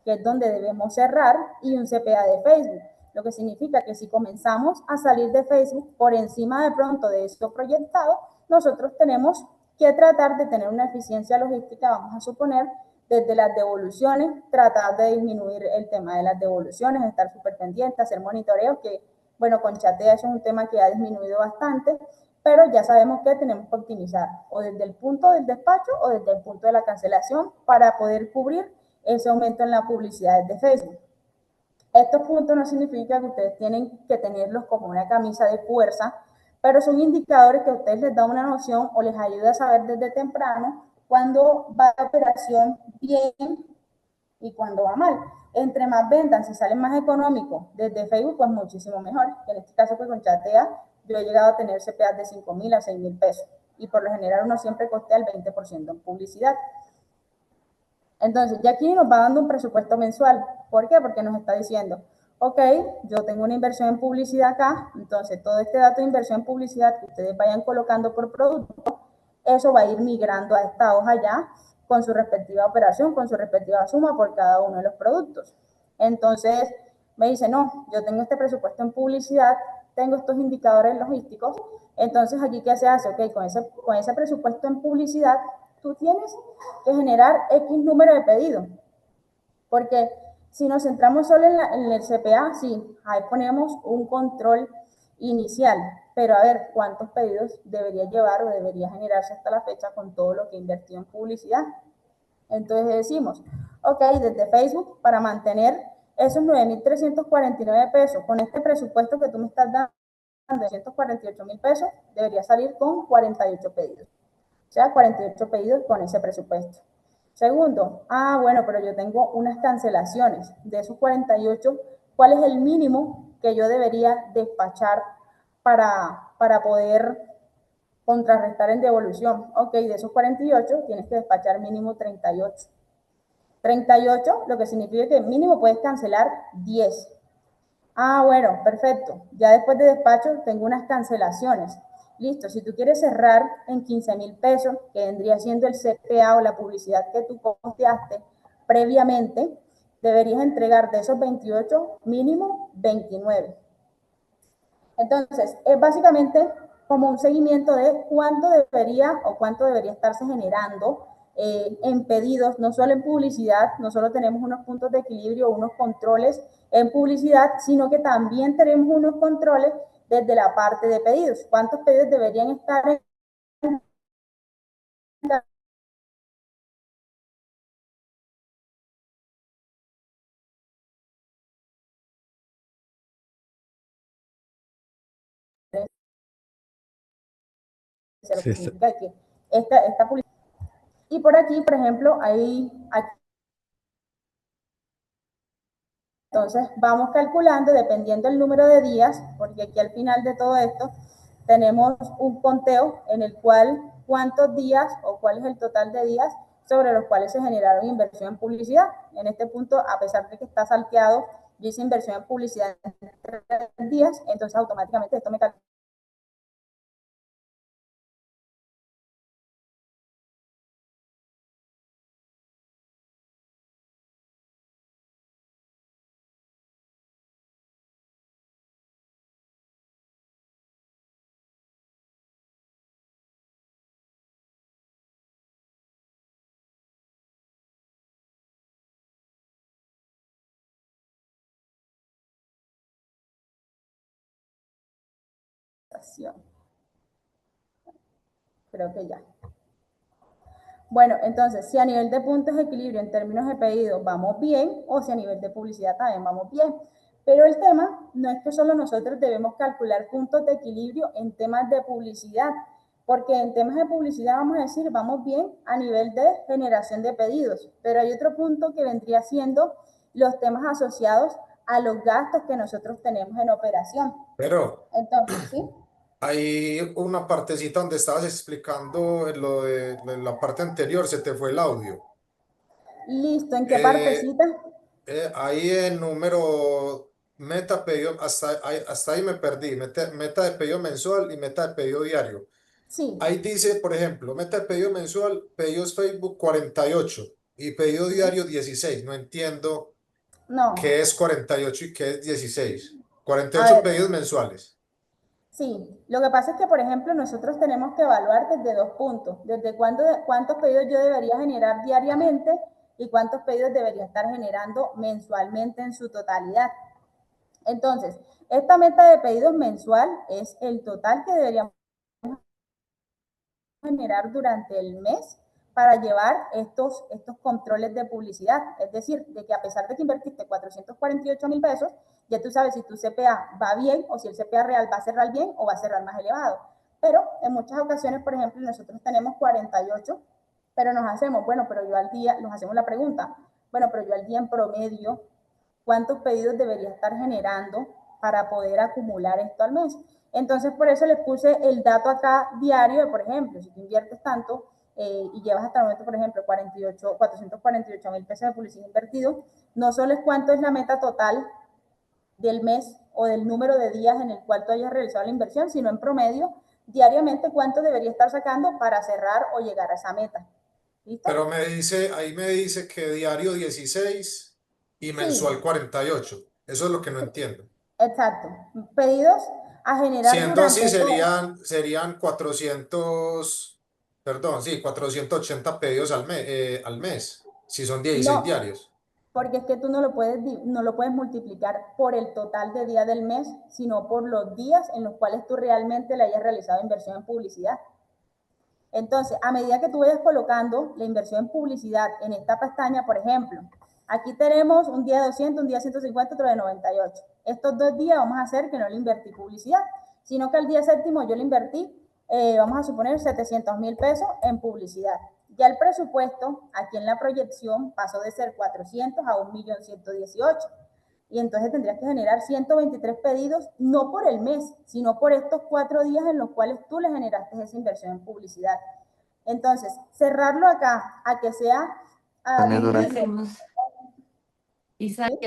que es donde debemos cerrar, y un CPA de Facebook. Lo que significa que si comenzamos a salir de Facebook por encima de pronto de esto proyectado, nosotros tenemos que tratar de tener una eficiencia logística, vamos a suponer, desde las devoluciones, tratar de disminuir el tema de las devoluciones, estar súper pendiente, hacer monitoreo, que bueno, con Chatea eso es un tema que ha disminuido bastante, pero ya sabemos que tenemos que optimizar o desde el punto del despacho o desde el punto de la cancelación para poder cubrir ese aumento en la publicidad de Facebook. Estos puntos no significa que ustedes tienen que tenerlos como una camisa de fuerza, pero son indicadores que a ustedes les da una noción o les ayuda a saber desde temprano cuando va la operación bien y cuando va mal. Entre más ventas, si salen más económicos desde Facebook, pues muchísimo mejor. En este caso, pues con Chatea, yo he llegado a tener CPAs de 5.000 a 6.000 pesos. Y por lo general uno siempre costea el 20% en publicidad. Entonces, ya aquí nos va dando un presupuesto mensual. ¿Por qué? Porque nos está diciendo, ok, yo tengo una inversión en publicidad acá, entonces todo este dato de inversión en publicidad que ustedes vayan colocando por producto, eso va a ir migrando a esta hoja ya con su respectiva operación, con su respectiva suma por cada uno de los productos. Entonces, me dice, no, yo tengo este presupuesto en publicidad, tengo estos indicadores logísticos, entonces aquí ¿qué se hace? Ok, con ese presupuesto en publicidad, tú tienes que generar X número de pedidos. Porque si nos centramos solo en el CPA, sí, ahí ponemos un control inicial, pero a ver cuántos pedidos debería llevar o debería generarse hasta la fecha con todo lo que invertió en publicidad. Entonces decimos, ok, desde Facebook, para mantener esos 9.349 pesos, con este presupuesto que tú me estás dando, de 148.000 pesos, debería salir con 48 pedidos. O sea, 48 pedidos con ese presupuesto. Segundo, bueno, pero yo tengo unas cancelaciones. De esos 48, ¿cuál es el mínimo que yo debería despachar para poder contrarrestar en devolución? Ok, de esos 48 tienes que despachar mínimo 38. 38, lo que significa que mínimo puedes cancelar 10. Bueno, perfecto. Ya después de despacho tengo unas cancelaciones. Listo, si tú quieres cerrar en 15.000 pesos, que vendría siendo el CPA o la publicidad que tú costeaste previamente, deberías entregar de esos 28 mínimo 29. Entonces, es básicamente como un seguimiento de cuánto debería estarse generando en pedidos, no solo en publicidad, no solo tenemos unos puntos de equilibrio, unos controles en publicidad, sino que también tenemos unos controles desde la parte de pedidos. ¿Cuántos pedidos deberían estar en lo que significa que esta publicidad. Y por aquí, por ejemplo, aquí Entonces vamos calculando dependiendo del número de días, porque aquí al final de todo esto tenemos un conteo en el cual cuántos días o cuál es el total de días sobre los cuales se generaron inversión en publicidad. En este punto, a pesar de que está salteado, yo hice inversión en publicidad en 3 días, entonces automáticamente esto me calcula acción. Creo que ya. Bueno, entonces, si a nivel de puntos de equilibrio en términos de pedido vamos bien, o si a nivel de publicidad también vamos bien. Pero el tema no es que solo nosotros debemos calcular puntos de equilibrio en temas de publicidad, porque en temas de publicidad vamos a decir, vamos bien a nivel de generación de pedidos, pero hay otro punto que vendría siendo los temas asociados a los gastos que nosotros tenemos en operación. Pero Entonces, ¿sí? hay una partecita donde estabas explicando lo de la parte anterior, se te fue el audio. Listo, ¿en qué Eh, partecita? Ahí el número meta pedido, hasta ahí me perdí, meta de pedido mensual y meta de pedido diario. Sí, Ahí dice, por ejemplo, meta de pedido mensual, pedidos Facebook 48 y pedido sí, diario 16. No entiendo qué no. es 48 y qué es 16. A 48 ver, pedidos mensuales. sí, lo que pasa es que, por ejemplo, nosotros tenemos que evaluar desde 2 puntos, desde cuántos pedidos yo debería generar diariamente y cuántos pedidos debería estar generando mensualmente en su totalidad. Entonces, esta meta de pedidos mensual es el total que deberíamos generar durante el mes para llevar estos controles de publicidad. Es decir, de que a pesar de que invertiste 448.000 pesos, ya tú sabes si tu CPA va bien o si el CPA real va a cerrar bien o va a cerrar más elevado. Pero en muchas ocasiones, por ejemplo, nosotros tenemos 48, pero nos hacemos, bueno, pero yo al día, nos hacemos la pregunta, bueno, pero yo al día en promedio, ¿cuántos pedidos debería estar generando para poder acumular esto al mes? Entonces, por eso les puse el dato acá diario de, por ejemplo, si tú inviertes tanto y llevas hasta el momento, por ejemplo, 448.000 pesos de publicidad invertido, no solo es cuánto es la meta total del mes o del número de días en el cual tú hayas realizado la inversión, sino en promedio, diariamente cuánto debería estar sacando para cerrar o llegar a esa meta. ¿Listo? Pero ahí me dice que diario 16 y Sí, mensual 48. Eso es lo que no entiendo. exacto. Pedidos a generar Siendo así, durante todo. serían 400, perdón, sí, 480 pedidos al mes, si son 16 No, diarios. porque es que tú no lo puedes multiplicar por el total de días del mes, sino por los días en los cuales tú realmente le hayas realizado inversión en publicidad. Entonces, a medida que tú vayas colocando la inversión en publicidad en esta pestaña, por ejemplo, aquí tenemos un día de 200, un día de 150, otro de 98. Estos 2 días vamos a hacer que no le invertí publicidad, sino que el día séptimo yo le invertí, vamos a suponer, 700.000 pesos en publicidad. Ya el presupuesto aquí en la proyección pasó de ser 400 a 1.118.000. Y entonces tendrías que generar 123 pedidos, no por el mes, sino por estos 4 días en los cuales tú le generaste esa inversión en publicidad. Entonces, cerrarlo acá a que sea dividido. ¿Sí?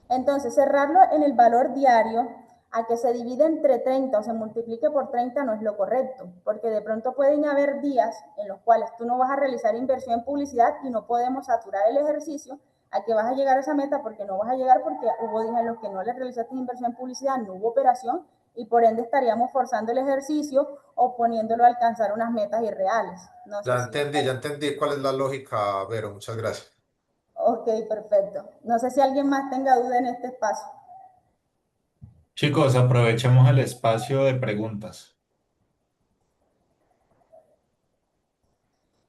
Entonces, cerrarlo en el valor diario a que se divide entre 30 o se multiplique por 30 no es lo correcto, porque de pronto pueden haber días en los cuales tú no vas a realizar inversión en publicidad y no podemos saturar el ejercicio a que vas a llegar a esa meta porque no vas a llegar porque hubo días en los que no le realizaste inversión en publicidad, no hubo operación y por ende estaríamos forzando el ejercicio o poniéndolo a alcanzar unas metas irreales. No sé si. Ya entendí cuál es la lógica, Vero, muchas gracias. Ok, perfecto. No sé si alguien más tenga duda en este espacio. Chicos, aprovechemos el espacio de preguntas.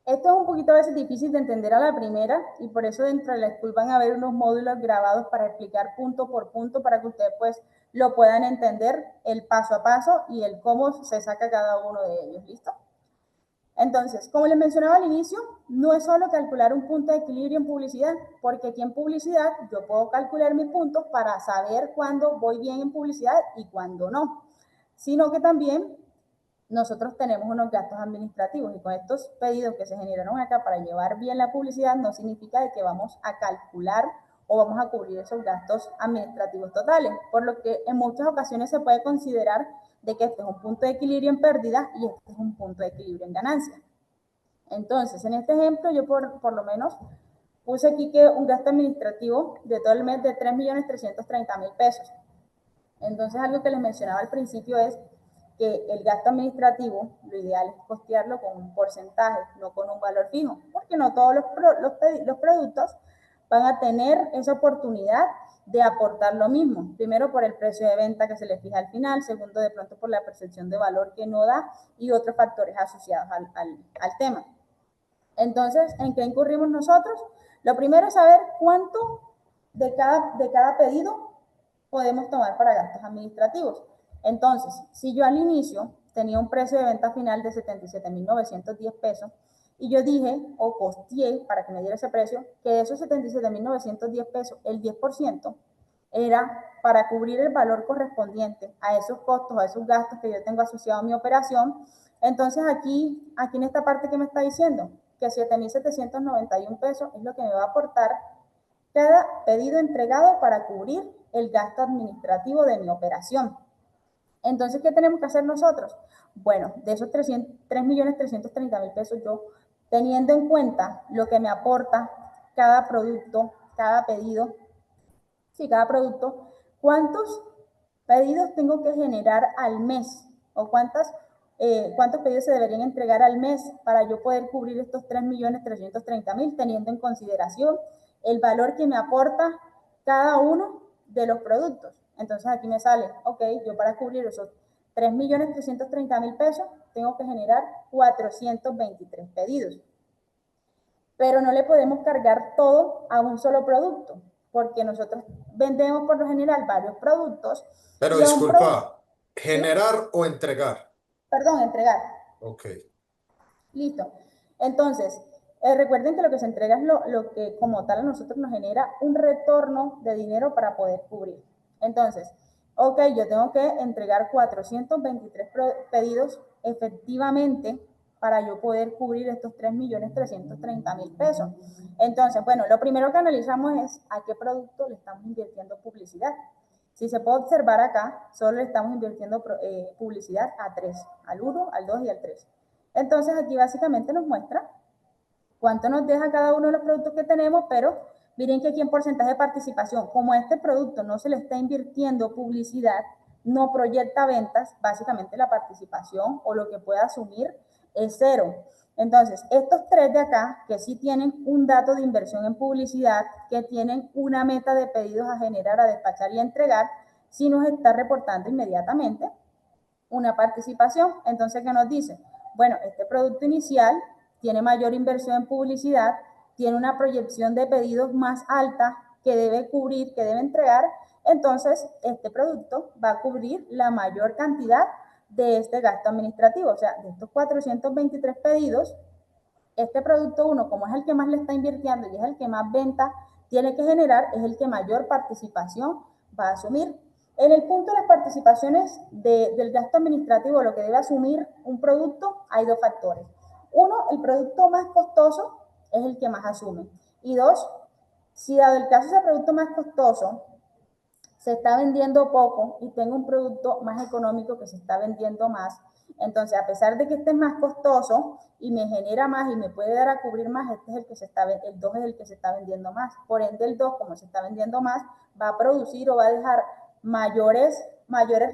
Esto es un poquito a veces difícil de entender a la primera y por eso dentro de la school van a haber unos módulos grabados para explicar punto por punto para que ustedes pues lo puedan entender el paso a paso y el cómo se saca cada uno de ellos. ¿Listo? Entonces, como les mencionaba al inicio, no es solo calcular un punto de equilibrio en publicidad, porque aquí en publicidad yo puedo calcular mis puntos para saber cuándo voy bien en publicidad y cuándo no, sino que también nosotros tenemos unos gastos administrativos y con estos pedidos que se generaron acá para llevar bien la publicidad no significa de que vamos a calcular o vamos a cubrir esos gastos administrativos totales, por lo que en muchas ocasiones se puede considerar de que este es un punto de equilibrio en pérdidas y este es un punto de equilibrio en ganancias. Entonces, en este ejemplo, yo por lo menos puse aquí que un gasto administrativo de todo el mes de 3.330.000 pesos. Entonces, algo que les mencionaba al principio es que el gasto administrativo, lo ideal es costearlo con un porcentaje, no con un valor fijo, porque no todos los productos van a tener esa oportunidad de aportar lo mismo. Primero, por el precio de venta que se le fija al final. Segundo, de pronto por la percepción de valor que no da y otros factores asociados al tema. Entonces, ¿en qué incurrimos nosotros? Lo primero es saber cuánto de cada pedido podemos tomar para gastos administrativos. Entonces, si yo al inicio tenía un precio de venta final de 77.910 pesos y yo dije o costeé para que me diera ese precio, que de esos 77.910 pesos, el 10% era para cubrir el valor correspondiente a esos costos, a esos gastos que yo tengo asociados a mi operación. Entonces aquí en esta parte que me está diciendo que 7.791 pesos es lo que me va a aportar cada pedido entregado para cubrir el gasto administrativo de mi operación. Entonces, ¿qué tenemos que hacer nosotros? Bueno, de esos 3.330.000 pesos, yo teniendo en cuenta lo que me aporta cada producto, cada pedido, cada producto, ¿cuántos pedidos tengo que generar al mes? ¿O cuántos pedidos se deberían entregar al mes para yo poder cubrir estos 3.330.000, teniendo en consideración el valor que me aporta cada uno de los productos? Entonces aquí me sale, ok, yo para cubrir esos 3.330.000 pesos tengo que generar 423 pedidos. Pero no le podemos cargar todo a un solo producto, porque nosotros vendemos por lo general varios productos. Pero y disculpa, ¿sí? ¿generar o entregar? Perdón, entregar. Ok. Listo. Entonces, recuerden que lo que se entrega es lo que como tal a nosotros nos genera un retorno de dinero para poder cubrir. Entonces, ok, yo tengo que entregar 423 pedidos efectivamente para yo poder cubrir estos 3.330.000 pesos. Entonces, bueno, lo primero que analizamos es a qué producto le estamos invirtiendo publicidad. Si se puede observar acá, solo le estamos invirtiendo publicidad a 3, al 1, al 2 y al 3. Entonces aquí básicamente nos muestra cuánto nos deja cada uno de los productos que tenemos, pero miren que aquí en porcentaje de participación, como a este producto no se le está invirtiendo publicidad, no proyecta ventas, básicamente la participación o lo que pueda asumir es cero. Entonces, estos 3 de acá, que sí tienen un dato de inversión en publicidad, que tienen una meta de pedidos a generar, a despachar y a entregar, sí nos está reportando inmediatamente una participación. Entonces, ¿qué nos dice? Bueno, este producto inicial tiene mayor inversión en publicidad, tiene una proyección de pedidos más alta que debe cubrir, que debe entregar. Entonces, este producto va a cubrir la mayor cantidad de este gasto administrativo. O sea, de estos 423 pedidos, este producto 1, como es el que más le está invirtiendo y es el que más venta tiene que generar, es el que mayor participación va a asumir. En el punto de las participaciones del gasto administrativo, lo que debe asumir un producto, hay 2 factores. Uno, el producto más costoso es el que más asume. Y 2, si dado el caso ese producto más costoso se está vendiendo poco y tengo un producto más económico que se está vendiendo más, entonces a pesar de que este es más costoso y me genera más y me puede dar a cubrir más, este es el que el 2 es el que se está vendiendo más. Por ende el 2, como se está vendiendo más, va a producir o va a dejar mayores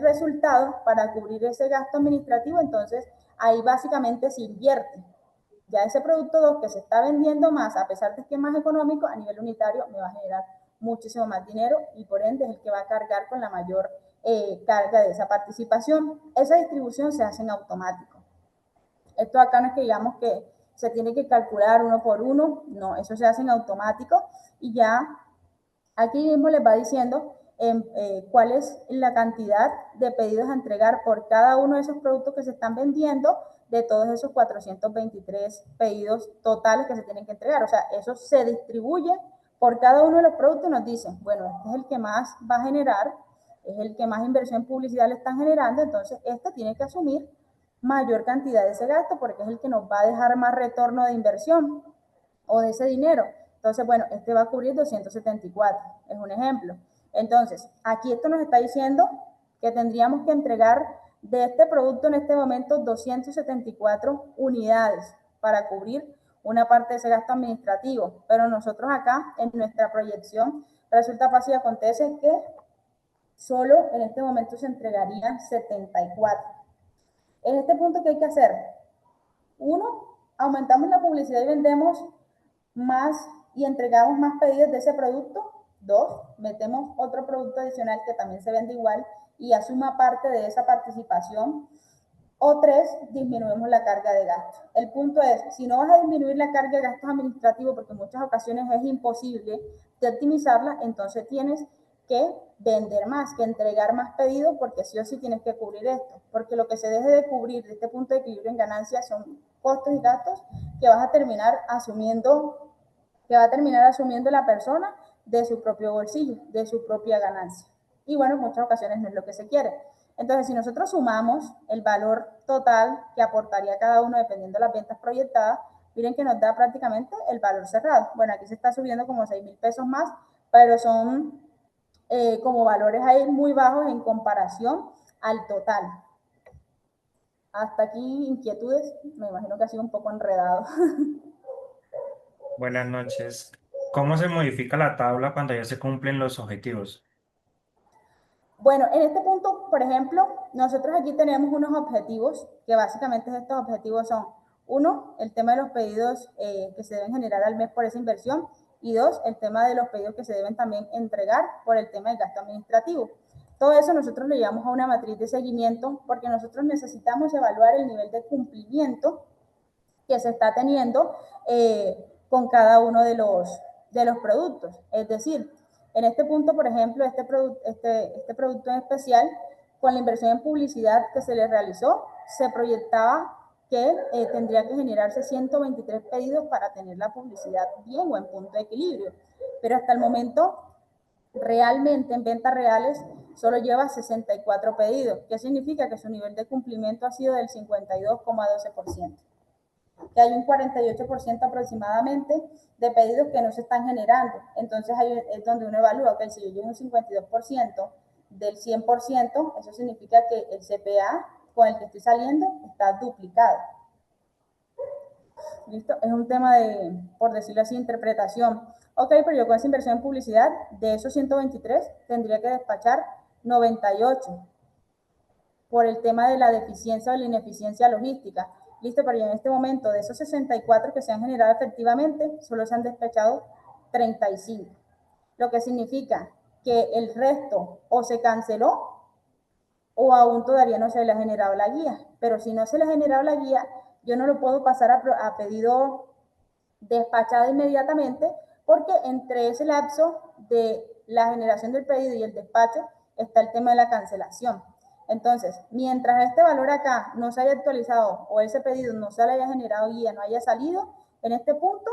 resultados para cubrir ese gasto administrativo. Entonces ahí básicamente se invierte. Ya ese producto 2 que se está vendiendo más, a pesar de que es más económico, a nivel unitario me va a generar muchísimo más dinero y por ende es el que va a cargar con la mayor carga de esa participación. Esa distribución se hace en automático. Esto acá no es que digamos que se tiene que calcular uno por uno, no, eso se hace en automático y ya aquí mismo les va diciendo cuál es la cantidad de pedidos a entregar por cada uno de esos productos que se están vendiendo, de todos esos 423 pedidos totales que se tienen que entregar. O sea, eso se distribuye por cada uno de los productos y nos dicen, bueno, este es el que más va a generar, es el que más inversión en publicidad le están generando, entonces este tiene que asumir mayor cantidad de ese gasto porque es el que nos va a dejar más retorno de inversión o de ese dinero. Entonces, bueno, este va a cubrir 274, es un ejemplo. Entonces, aquí esto nos está diciendo que tendríamos que entregar de este producto en este momento 274 unidades para cubrir una parte de ese gasto administrativo. Pero nosotros acá, en nuestra proyección, resulta fácil y acontece que solo en este momento se entregarían 74. En este punto, ¿qué hay que hacer? Uno, aumentamos la publicidad y vendemos más y entregamos más pedidos de ese producto. Dos, metemos otro producto adicional que también se vende igual y asuma parte de esa participación. O tres, disminuimos la carga de gastos. El punto es, si no vas a disminuir la carga de gastos administrativos, porque en muchas ocasiones es imposible de optimizarla, entonces tienes que vender más, que entregar más pedidos, porque sí o sí tienes que cubrir esto. Porque lo que se deje de cubrir de este punto de equilibrio en ganancias son costos y gastos que vas a terminar asumiendo, que va a terminar asumiendo la persona de su propio bolsillo, de su propia ganancia. Y bueno, en muchas ocasiones no es lo que se quiere. Entonces, si nosotros sumamos el valor total que aportaría cada uno dependiendo de las ventas proyectadas, miren que nos da prácticamente el valor cerrado. Bueno, aquí se está subiendo como 6,000 pesos más, pero son como valores ahí muy bajos en comparación al total. Hasta aquí inquietudes, me imagino que ha sido un poco enredado. Buenas noches. ¿Cómo se modifica la tabla cuando ya se cumplen los objetivos? Bueno, en este punto, por ejemplo, nosotros aquí tenemos unos objetivos, que básicamente estos objetivos son, uno, el tema de los pedidos que se deben generar al mes por esa inversión, y dos, el tema de los pedidos que se deben también entregar por el tema del gasto administrativo. Todo eso nosotros lo llevamos a una matriz de seguimiento porque nosotros necesitamos evaluar el nivel de cumplimiento que se está teniendo con cada uno de los productos. Es decir, en este punto, por ejemplo, este producto en especial, con la inversión en publicidad que se le realizó, se proyectaba que tendría que generarse 123 pedidos para tener la publicidad bien o en punto de equilibrio. Pero hasta el momento, realmente en ventas reales, solo lleva 64 pedidos. ¿Qué significa? Que su nivel de cumplimiento ha sido del 52,12%. Que hay un 48% aproximadamente de pedidos que no se están generando. Entonces ahí es donde uno evalúa que si yo llevo un 52% del 100%, eso significa que el CPA con el que estoy saliendo está duplicado. ¿Listo? Es un tema de, por decirlo así, interpretación. Ok, pero yo con esa inversión en publicidad, de esos 123, tendría que despachar 98 por el tema de la deficiencia o la ineficiencia logística. Listo, pero ya en este momento, de esos 64 que se han generado efectivamente, solo se han despachado 35. Lo que significa que el resto o se canceló o aún todavía no se le ha generado la guía. Pero si no se le ha generado la guía, yo no lo puedo pasar a pedido despachado inmediatamente porque entre ese lapso de la generación del pedido y el despacho está el tema de la cancelación. Entonces, mientras este valor acá no se haya actualizado o ese pedido no se le haya generado guía, no haya salido, en este punto,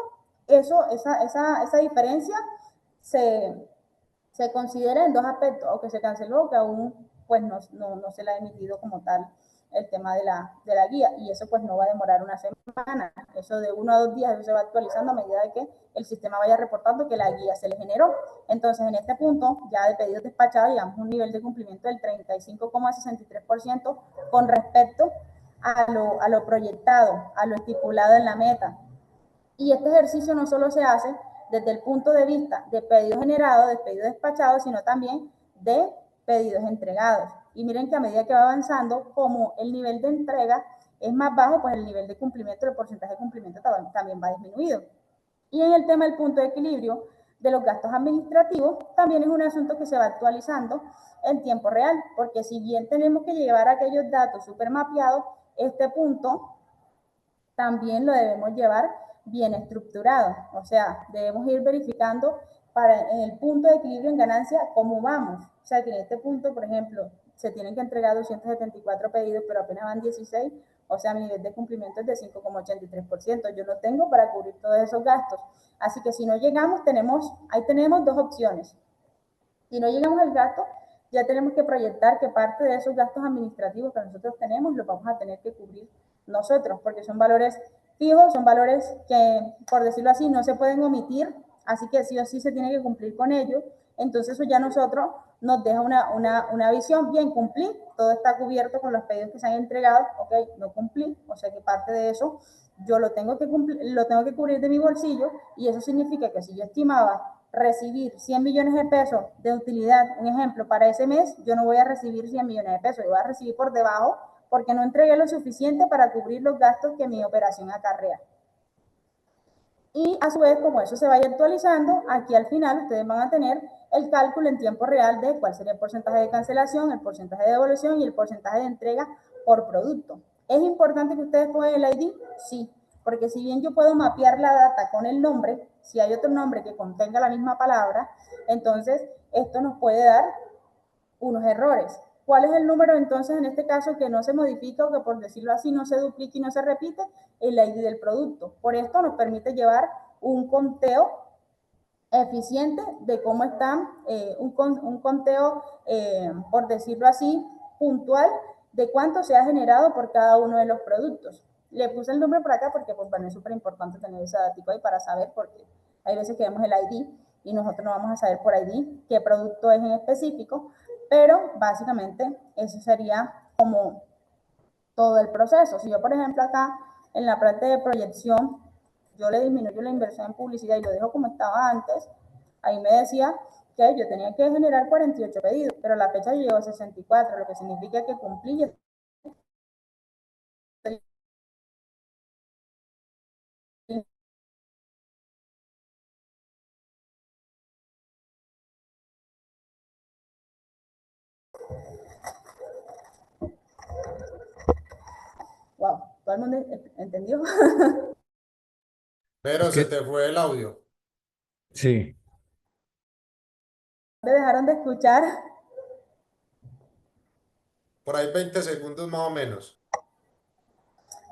esa diferencia se considera en dos aspectos, o que se canceló o que aún pues no se le ha emitido como tal el tema de la guía, y eso pues no va a demorar una semana, eso de 1 a 2 días, eso se va actualizando a medida de que el sistema vaya reportando que la guía se le generó. Entonces, en este punto, ya de pedidos despachados, llevamos un nivel de cumplimiento del 35,63% con respecto a lo proyectado, a lo estipulado en la meta. Y este ejercicio no solo se hace desde el punto de vista de pedidos generados, de pedidos despachados, sino también de pedidos entregados. Y miren que a medida que va avanzando, como el nivel de entrega es más bajo, pues el nivel de cumplimiento, el porcentaje de cumplimiento también va disminuido. Y en el tema del punto de equilibrio de los gastos administrativos, también es un asunto que se va actualizando en tiempo real, porque si bien tenemos que llevar aquellos datos súper mapeados, este punto también lo debemos llevar bien estructurado. O sea, debemos ir verificando en el punto de equilibrio en ganancia cómo vamos. O sea, que en este punto, por ejemplo, se tienen que entregar 274 pedidos, pero apenas van 16, o sea, mi nivel de cumplimiento es de 5,83%. Yo no tengo para cubrir todos esos gastos. Así que si no llegamos, ahí tenemos dos opciones. Si no llegamos al gasto, ya tenemos que proyectar que parte de esos gastos administrativos que nosotros tenemos los vamos a tener que cubrir nosotros, porque son valores fijos, son valores que, por decirlo así, no se pueden omitir, así que sí o sí se tiene que cumplir con ellos. Entonces eso ya nosotros nos deja una visión, bien, cumplí, todo está cubierto con los pedidos que se han entregado, ok, no cumplí, o sea que parte de eso yo lo tengo que cubrir de mi bolsillo, y eso significa que si yo estimaba recibir 100 millones de pesos de utilidad, un ejemplo, para ese mes, yo no voy a recibir 100 millones de pesos, yo voy a recibir por debajo porque no entregué lo suficiente para cubrir los gastos que mi operación acarrea. Y a su vez, como eso se vaya actualizando, aquí al final ustedes van a tener el cálculo en tiempo real de cuál sería el porcentaje de cancelación, el porcentaje de devolución y el porcentaje de entrega por producto. ¿Es importante que ustedes pongan el ID? Sí, porque si bien yo puedo mapear la data con el nombre, si hay otro nombre que contenga la misma palabra, entonces esto nos puede dar unos errores. ¿Cuál es el número entonces en este caso que no se modifica o que, por decirlo así, no se duplica y no se repite? El ID del producto. Por esto nos permite llevar un conteo eficiente de cómo están, un conteo, por decirlo así, puntual de cuánto se ha generado por cada uno de los productos. Le puse el número por acá porque, pues, bueno, es súper importante tener ese dato ahí para saber, porque hay veces que vemos el ID y nosotros no vamos a saber por ID qué producto es en específico, pero básicamente eso sería como todo el proceso. Si yo, por ejemplo, acá en la parte de proyección, yo le disminuyo la inversión en publicidad y lo dejo como estaba antes, ahí me decía que yo tenía que generar 48 pedidos, pero a la fecha yo llevo 64, lo que significa que cumplí. Wow, ¿todo el mundo entendió? Pero Es se que, te fue el audio. sí, ¿Me dejaron de escuchar? Por ahí 20 segundos más o menos.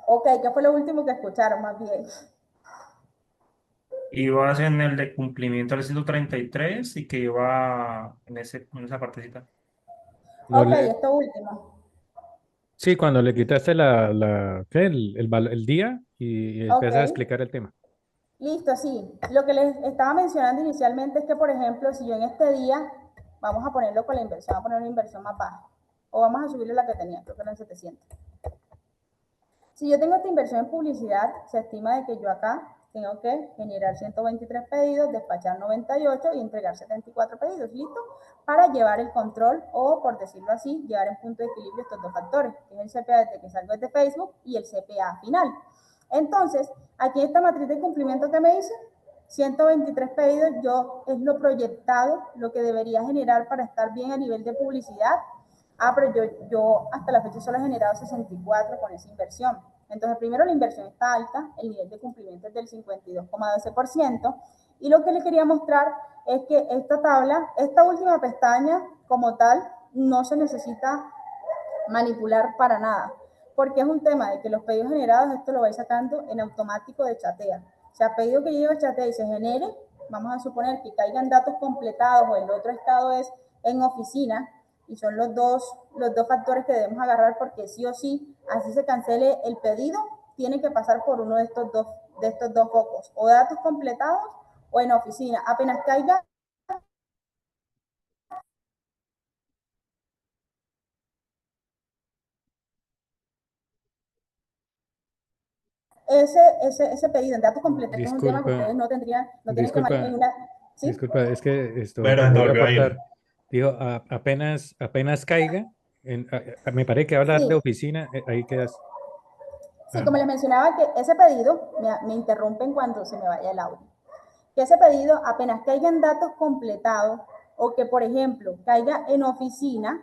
Ok, ¿qué fue lo último que escucharon más bien? Ibas en el de cumplimiento al 133 y que iba en esa partecita. no Ok, le, esto último. sí, cuando le quitaste ¿qué? El día y Ok, empiezas a explicar el tema. listo, sí. Lo que les estaba mencionando inicialmente es que, por ejemplo, si yo en este día, vamos a ponerlo con la inversión, vamos a poner una inversión más baja, o vamos a subirle la que tenía, creo que eran 700. Si yo tengo esta inversión en publicidad, se estima de que yo acá tengo que generar 123 pedidos, despachar 98 y entregar 74 pedidos, ¿listo? Para llevar el control, o por decirlo así, llevar en punto de equilibrio estos dos factores, que es el CPA desde que salgo de Facebook y el CPA final. Entonces, aquí esta matriz de cumplimiento que me dice, 123 pedidos, yo es lo proyectado, lo que debería generar para estar bien a nivel de publicidad. Ah, pero yo hasta la fecha solo he generado 64 con esa inversión. Entonces, primero la inversión está alta, el nivel de cumplimiento es del 52,12%. Y lo que le quería mostrar es que esta tabla, esta última pestaña como tal, no se necesita manipular para nada, porque es un tema de que los pedidos generados, esto lo vais sacando en automático de Chatea. O sea, pedido que llegue a Chatea y se genere, vamos a suponer que caigan datos completados o el otro estado es en oficina, y son los dos factores que debemos agarrar, porque sí o sí, así se cancele el pedido, tiene que pasar por uno de estos dos focos, o datos completados o en oficina. Apenas caiga ese pedido en datos completos, que es un tema que Disculpa, ustedes no tienen que manejar en disculpa, una, ¿sí? disculpa, es que esto, Pero te se vuelvo a volvió a ir. cortar. Digo, apenas caiga, me parece que hablar de Sí, oficina, ahí quedas. sí, Ah, como les mencionaba, que ese pedido, me interrumpen cuando se me vaya el audio, que ese pedido apenas caigan datos completados, o que, por ejemplo, caiga en oficina,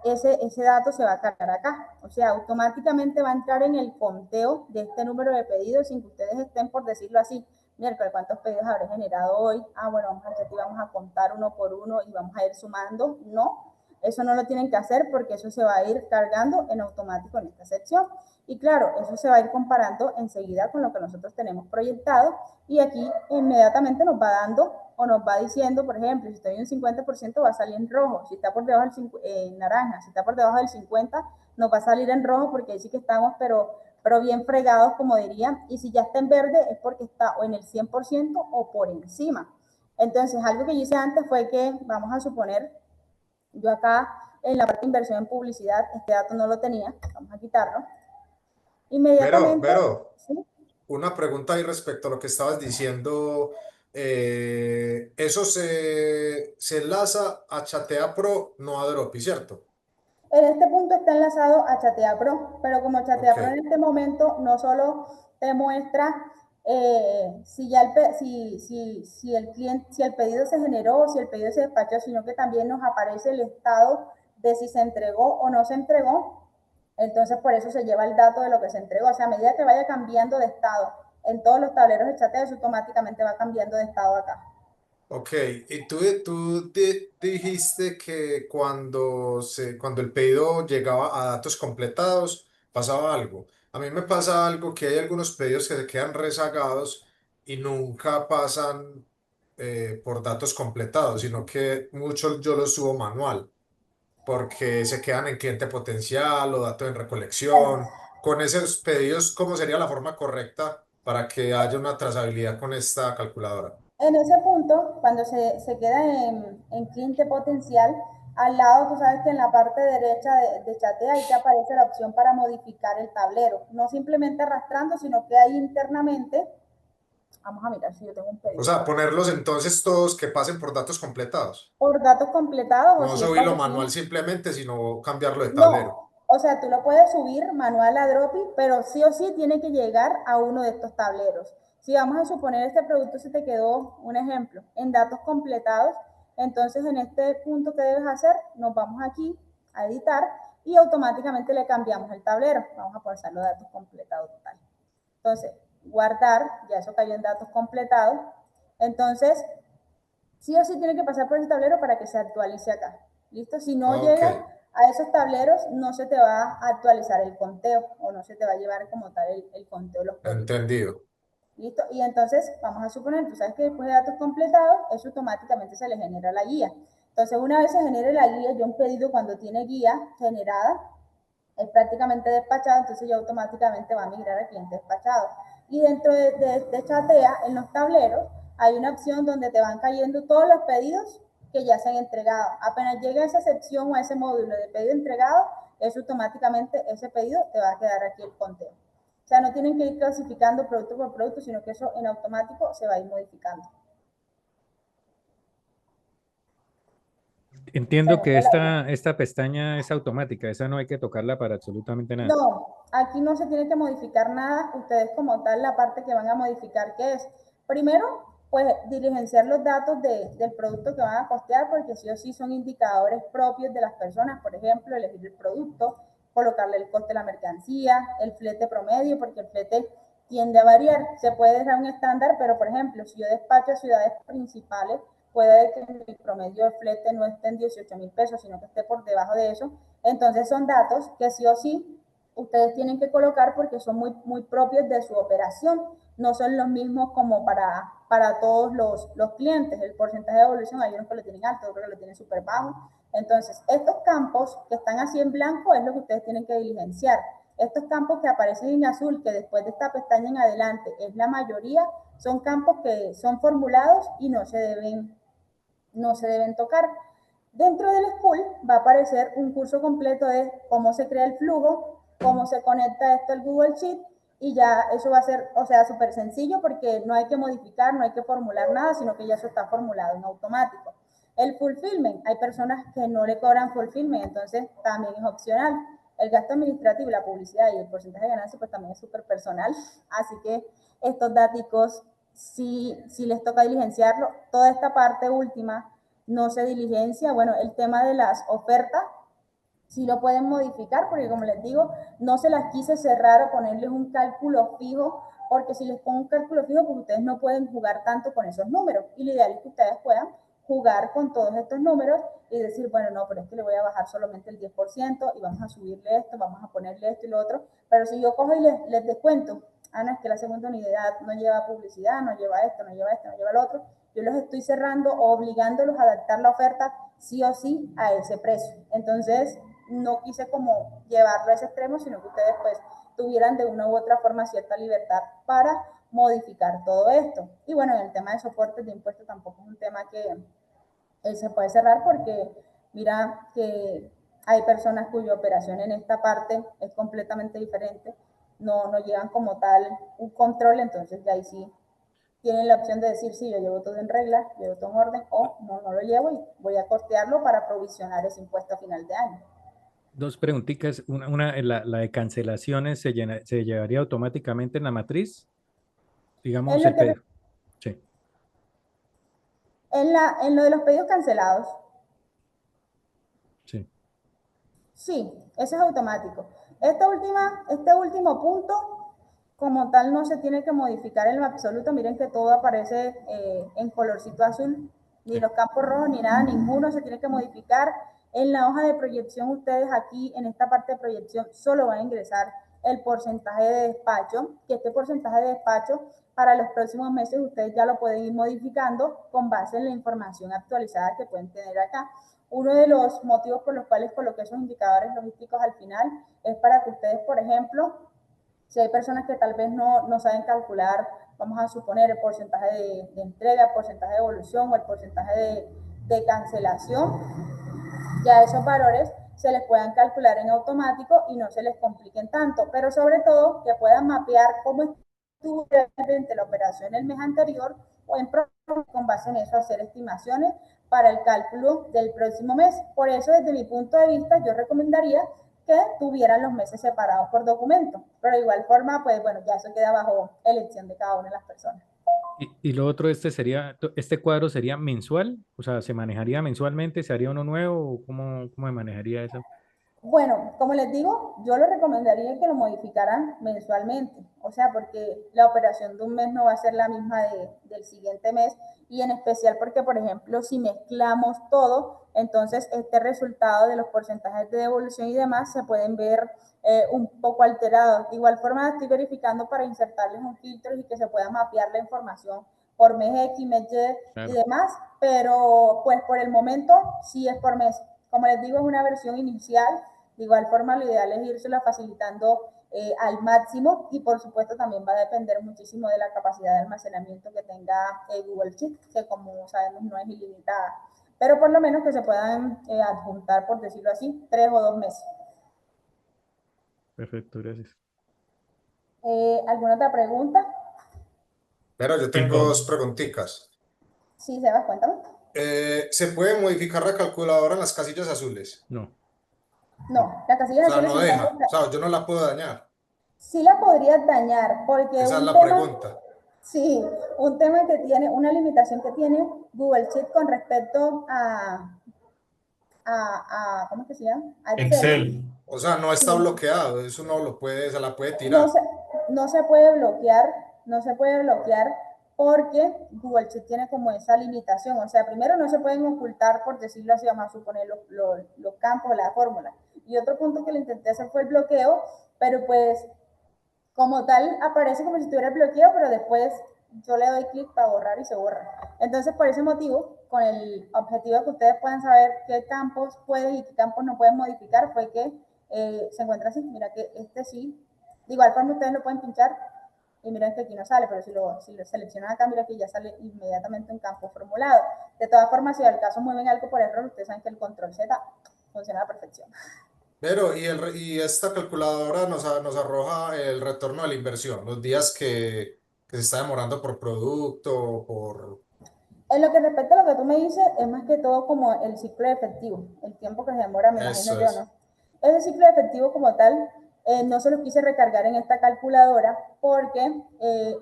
ese dato se va a cargar acá. O sea, automáticamente va a entrar en el conteo de este número de pedidos sin que ustedes estén, por decirlo así, miércoles, ¿cuántos pedidos habré generado hoy? Ah, bueno, vamos a contar uno por uno y vamos a ir sumando. No, Eso no lo tienen que hacer porque eso se va a ir cargando en automático en esta sección. Y claro, eso se va a ir comparando enseguida con lo que nosotros tenemos proyectado y aquí inmediatamente nos va dando o nos va diciendo, por ejemplo, si estoy en un 50% va a salir en rojo, si está por debajo del naranja, si está por debajo del 50 nos va a salir en rojo porque ahí sí que estamos, pero bien fregados, como dirían, y si ya está en verde es porque está o en el 100% o por encima. Entonces, algo que yo hice antes fue que, vamos a suponer, yo acá en la parte de inversión en publicidad, este dato no lo tenía, vamos a quitarlo. Inmediatamente, Vero, ¿sí? una pregunta ahí respecto a lo que estabas diciendo. Eso se enlaza a Chatea Pro, no a Dropi, ¿cierto? En este punto está enlazado a Chatea Pro, pero como Chatea Ok. Pro en este momento no solo te muestra si ya si el cliente, si el pedido se generó o si el pedido se despachó, sino que también nos aparece el estado de si se entregó o no se entregó. Entonces por eso se lleva el dato de lo que se entregó. O sea, a medida que vaya cambiando de estado en todos los tableros de chateo, eso automáticamente va cambiando de estado acá. Ok, y tú dijiste que cuando el pedido llegaba a datos completados, pasaba algo. A mí me pasa algo que hay algunos pedidos que se quedan rezagados y nunca pasan por datos completados, sino que muchos yo los subo manual, porque se quedan en cliente potencial o datos en Bueno, recolección. Con esos pedidos, ¿cómo sería la forma correcta para que haya una trazabilidad con esta calculadora? en ese punto, cuando se queda en cliente potencial, al lado, tú sabes que en la parte derecha de chatea ahí te aparece la opción para modificar el tablero. No simplemente arrastrando, sino que ahí internamente, vamos a mirar si yo tengo un O pedido sea, por aquí, ponerlos entonces todos que pasen por datos completados. por datos completados o No si es subirlo cuando tú. manual simplemente, sino cambiarlo de tablero. No, o sea, tú lo puedes subir manual a Dropi, pero sí o sí tiene que llegar a uno de estos tableros. Si vamos a suponer este producto se te quedó, un ejemplo, en datos completados, entonces en este punto que debes hacer, nos vamos aquí a editar y automáticamente le cambiamos el tablero. Vamos a pasar los datos completados total. Entonces, guardar, ya eso cayó en datos completados. Entonces, sí o sí tiene que pasar por ese tablero para que se actualice acá. ¿Listo? Si no Ok, llega a esos tableros, no se te va a actualizar el conteo o no se te va a llevar como tal el conteo de los pedidos. entendido. ¿Listo? Y entonces, vamos a suponer, tú sabes que después de datos completados, eso automáticamente se le genera la guía. Entonces, una vez se genere la guía, yo un pedido cuando tiene guía generada, es prácticamente despachado, entonces ya automáticamente va a migrar al cliente despachado. Y dentro de Chatea, en los tableros, hay una opción donde te van cayendo todos los pedidos que ya se han entregado. Apenas llegue a esa sección o a ese módulo de pedido entregado, eso automáticamente, ese pedido te va a quedar aquí el conteo. O sea, no tienen que ir clasificando producto por producto, sino que eso en automático se va a ir modificando. Se Entiendo que nota la guía. esta pestaña es automática, esa no hay que tocarla para absolutamente nada. No, aquí no se tiene que modificar nada. Ustedes como tal, la parte que van a modificar, ¿qué es? Primero, pues diligenciar los datos del producto que van a costear, porque sí o sí son indicadores propios de las personas. Por ejemplo, elegir el producto, colocarle el coste de la mercancía, el flete promedio, porque el flete tiende a variar. Se puede dejar un estándar, pero por ejemplo, si yo despacho a ciudades principales, puede que mi promedio de flete no esté en 18.000 pesos, sino que esté por debajo de eso. Entonces son datos que sí o sí ustedes tienen que colocar porque son muy propios de su operación. No son los mismos como para todos los clientes. El porcentaje de evolución, hay unos que lo tienen alto, otros que lo tienen súper bajo. Entonces, estos campos que están así en blanco es lo que ustedes tienen que diligenciar. Estos campos que aparecen en azul, que después de esta pestaña en adelante es la mayoría, son campos que son formulados y no se deben tocar. Dentro del school va a aparecer un curso completo de cómo se crea el flujo, cómo se conecta esto al Google Sheet y ya eso va a ser, o sea, súper sencillo porque no hay que modificar, no hay que formular nada, sino que ya eso está formulado en automático. El fulfillment, hay personas que no le cobran fulfillment, entonces también es opcional. El gasto administrativo, la publicidad y el porcentaje de ganancia pues también es súper personal, así que estos datos si les toca diligenciarlo. Toda esta parte última no se diligencia. Bueno, el tema de las ofertas sí lo pueden modificar porque como les digo, no se las quise cerrar o ponerles un cálculo fijo porque si les pongo un cálculo fijo, pues ustedes no pueden jugar tanto con esos números y lo ideal es que ustedes puedan jugar con todos estos números y decir, bueno, no, pero es que le voy a bajar solamente el 10% y vamos a subirle esto, vamos a ponerle esto y lo otro, pero si yo cojo y les descuento, no, es que la segunda unidad no lleva publicidad, no lleva esto, no lleva esto, no lleva lo otro, yo los estoy cerrando o obligándolos a adaptar la oferta sí o sí a ese precio. Entonces, no quise como llevarlo a ese extremo, sino que ustedes pues tuvieran de una u otra forma cierta libertad para modificar todo esto. Y bueno, en el tema de soportes de impuestos tampoco es un tema que se puede cerrar porque mira que hay personas cuya operación en esta parte es completamente diferente, no llevan como tal un control, entonces ya ahí sí tienen la opción de decir, sí, yo llevo todo en regla, llevo todo en orden, o no lo llevo y voy a costearlo para provisionar ese impuesto a final de año. Dos preguntitas. La de cancelaciones se llevaría automáticamente en la matriz, En digamos, lo, el que, pedido. Sí, en lo de los pedidos cancelados, sí. sí, eso es automático. Este último punto, como tal, no se tiene que modificar en lo absoluto. Miren que todo aparece en colorcito azul, ni Sí. los campos rojos ni nada, ninguno se tiene que modificar. En la hoja de proyección, ustedes aquí en esta parte de proyección solo van a ingresar el porcentaje de despacho, que este porcentaje de despacho para los próximos meses ustedes ya lo pueden ir modificando con base en la información actualizada que pueden tener acá. Uno de los motivos por los cuales coloqué esos indicadores logísticos al final es para que ustedes, por ejemplo, si hay personas que tal vez no saben calcular, vamos a suponer el porcentaje de entrega, el porcentaje de evolución o el porcentaje de cancelación, ya esos valores se les puedan calcular en automático y no se les compliquen tanto, pero sobre todo que puedan mapear cómo estuvo realmente la operación el mes anterior o en con base en eso hacer estimaciones para el cálculo del próximo mes. Por eso, desde mi punto de vista, yo recomendaría que tuvieran los meses separados por documento, pero de igual forma, pues bueno, ya eso queda bajo elección de cada una de las personas. Y lo otro, este cuadro sería mensual, o sea, ¿se manejaría mensualmente? ¿Se haría uno nuevo? ¿O cómo se manejaría eso? Bueno, como les digo, yo les recomendaría que lo modificaran mensualmente, o sea, porque la operación de un mes no va a ser la misma del siguiente mes y en especial porque, por ejemplo, si mezclamos todo, entonces este resultado de los porcentajes de devolución y demás se pueden ver un poco alterados. De igual forma, estoy verificando para insertarles un filtro y que se pueda mapear la información por mes X, mes Y y Claro, demás, pero pues por el momento sí es por mes. Como les digo, es una versión inicial. De igual forma, lo ideal es írsela facilitando al máximo y por supuesto también va a depender muchísimo de la capacidad de almacenamiento que tenga Google Sheet, que como sabemos no es ilimitada, pero por lo menos que se puedan adjuntar, por decirlo así, 3 o 2 meses. perfecto, gracias. ¿Alguna otra pregunta? Pero yo tengo Tengo. dos preguntitas. Sí, Sebas, cuéntame. ¿Se puede modificar la calculadora en las casillas azules? No, No, las O casillas sea, azules no se deja. O encuentran, sea, yo no la puedo dañar. sí la podrías dañar, porque Esa es un la tema, pregunta. sí, un tema que tiene, una limitación que tiene Google Sheet con respecto ¿cómo es que se llama? A Excel. Excel. O sea, no está Sí, bloqueado. Eso no lo puede, se la puede no tirar. se, no se puede bloquear, no se puede bloquear porque Google Sheet tiene como esa limitación. O sea, primero no se pueden ocultar, por decirlo así, vamos a suponer los campos, la fórmula. Y otro punto que le intenté hacer fue el bloqueo, pero pues como tal aparece como si estuviera bloqueado, pero después yo le doy clic para borrar y se borra. Entonces, por ese motivo, con el objetivo de que ustedes puedan saber qué campos pueden y qué campos no pueden modificar, fue que se encuentra así. Mira que este sí. De igual forma, ustedes lo pueden pinchar y miren que aquí no sale, pero si lo seleccionan acá, mira que ya sale inmediatamente un campo formulado. De todas formas, si al caso mueven algo por error, ustedes saben que el control Z funciona a la perfección. Pero, y esta calculadora nos arroja el retorno de la inversión, los días que se está demorando por producto, por... En lo que respecta a lo que tú me dices, es más que todo como el ciclo efectivo, el tiempo que se demora, me imagino Eso yo, es. ¿no? Ese ciclo efectivo como tal, no se lo quise recargar en esta calculadora porque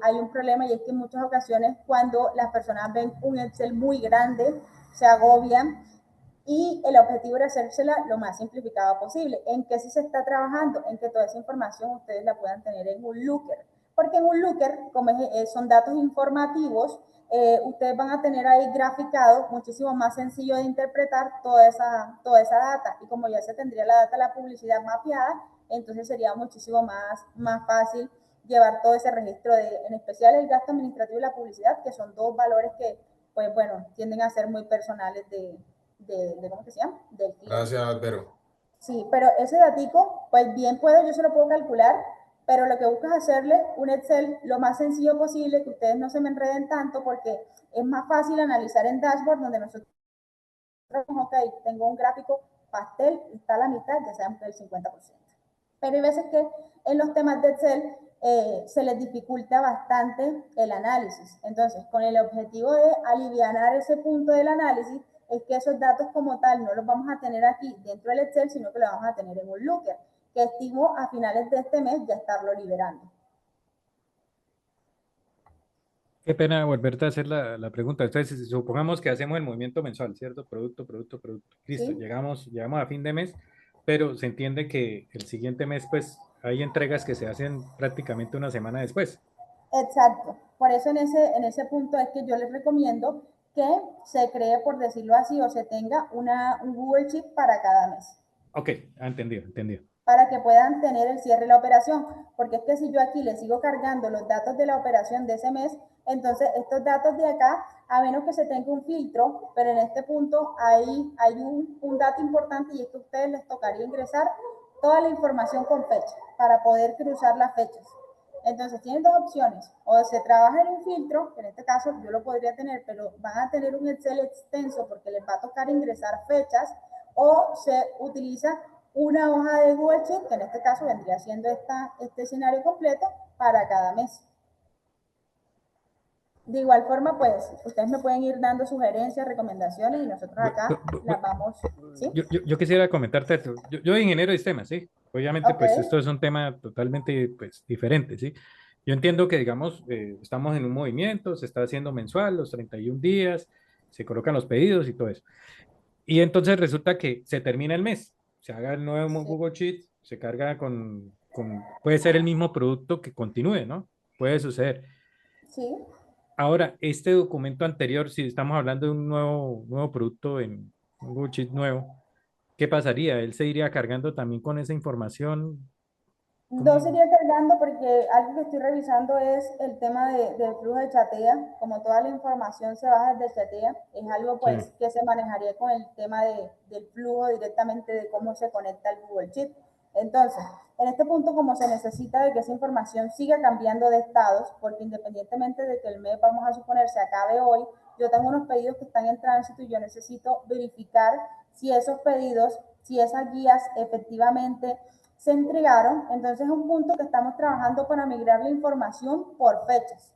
hay un problema y es que en muchas ocasiones cuando las personas ven un Excel muy grande, se agobian y el objetivo era hacérsela lo más simplificada posible. ¿En qué sí se está trabajando? En que toda esa información ustedes la puedan tener en un looker. Porque en un looker, como son datos informativos, ustedes van a tener ahí graficado, muchísimo más sencillo de interpretar toda esa data. Y como ya se tendría la data de la publicidad mapeada, entonces sería muchísimo más fácil llevar todo ese registro en especial el gasto administrativo y la publicidad, que son dos valores que, pues bueno, tienden a ser muy personales ¿cómo que se llama? Del cliente. Gracias, Vero. Sí, pero ese datico, pues bien puedo, yo se lo puedo calcular, pero lo que busco es hacerle un Excel lo más sencillo posible, que ustedes no se me enreden tanto, porque es más fácil analizar en dashboard, donde nosotros, ok, tengo un gráfico pastel, está a la mitad, ya sabemos que es el 50%. Pero hay veces que en los temas de Excel se les dificulta bastante el análisis. Entonces, con el objetivo de alivianar ese punto del análisis, es que esos datos como tal no los vamos a tener aquí dentro del Excel, sino que los vamos a tener en un looker, que estimo a finales de este mes ya estarlo liberando. Qué pena volverte a hacer la pregunta. Entonces, supongamos que hacemos el movimiento mensual, ¿cierto? Producto, producto, producto. Listo, ¿Sí? llegamos a fin de mes, pero se entiende que el siguiente mes, pues, hay entregas que se hacen prácticamente una semana después. Exacto. Por eso en ese punto es que yo les recomiendo que se cree, por decirlo así, o se tenga un Google Sheet para cada mes, Ok, entendido, entendido. para que puedan tener el cierre de la operación, porque es que si yo aquí les sigo cargando los datos de la operación de ese mes, entonces estos datos de acá, a menos que se tenga un filtro, pero en este punto hay un dato importante, y es que a ustedes les tocaría ingresar toda la información con fecha, para poder cruzar las fechas. Entonces tienen dos opciones: o se trabaja en un filtro, que en este caso yo lo podría tener, pero van a tener un Excel extenso porque les va a tocar ingresar fechas, o se utiliza una hoja de Google Sheet, que en este caso vendría siendo este escenario completo para cada mes. De igual forma, pues ustedes me pueden ir dando sugerencias, recomendaciones, y nosotros acá las vamos, ¿sí? Yo quisiera comentarte esto. Yo soy ingeniero de sistemas, ¿sí? Obviamente, Ok, pues esto es un tema totalmente, pues, diferente, ¿sí? Yo entiendo que, digamos, estamos en un movimiento, se está haciendo mensual, los 31 días, se colocan los pedidos y todo eso. Y entonces resulta que se termina el mes, se haga el nuevo sí, Google Sheet, se carga puede ser el mismo producto que continúe, ¿no? Puede suceder. sí. Ahora, este documento anterior, si estamos hablando de un nuevo producto en un Google Sheet nuevo, ¿qué pasaría? ¿Él se iría cargando también con esa información? No ¿Cómo? sería cargando, porque algo que estoy revisando es el tema del flujo de chatea. Como toda la información se baja desde chatea, es algo Sí, pues que se manejaría con el tema del flujo directamente, de cómo se conecta el Google Sheet. Entonces, en este punto, como se necesita de que esa información siga cambiando de estados, porque independientemente de que el mes, vamos a suponer, se acabe hoy, yo tengo unos pedidos que están en tránsito y yo necesito verificar si esos pedidos, si esas guías efectivamente se entregaron. Entonces es un punto que estamos trabajando para migrar la información por fechas.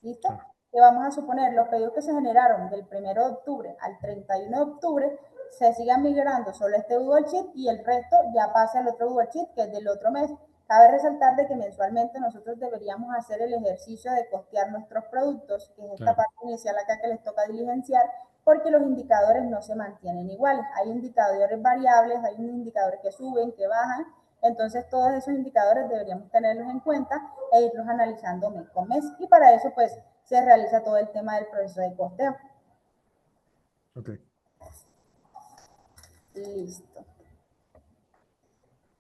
¿Listo? claro. Que vamos a suponer los pedidos que se generaron del 1 de octubre al 31 de octubre, se sigan migrando solo este Google Sheet, y el resto ya pasa al otro Google Sheet, que es del otro mes. Cabe resaltar de que mensualmente nosotros deberíamos hacer el ejercicio de costear nuestros productos, que es esta Claro. parte inicial acá que les toca diligenciar, porque los indicadores no se mantienen iguales. Hay indicadores variables, hay indicadores que suben, que bajan. Entonces todos esos indicadores deberíamos tenerlos en cuenta e irlos analizando mes con mes, y para eso pues se realiza todo el tema del proceso de costeo. Ok. Listo.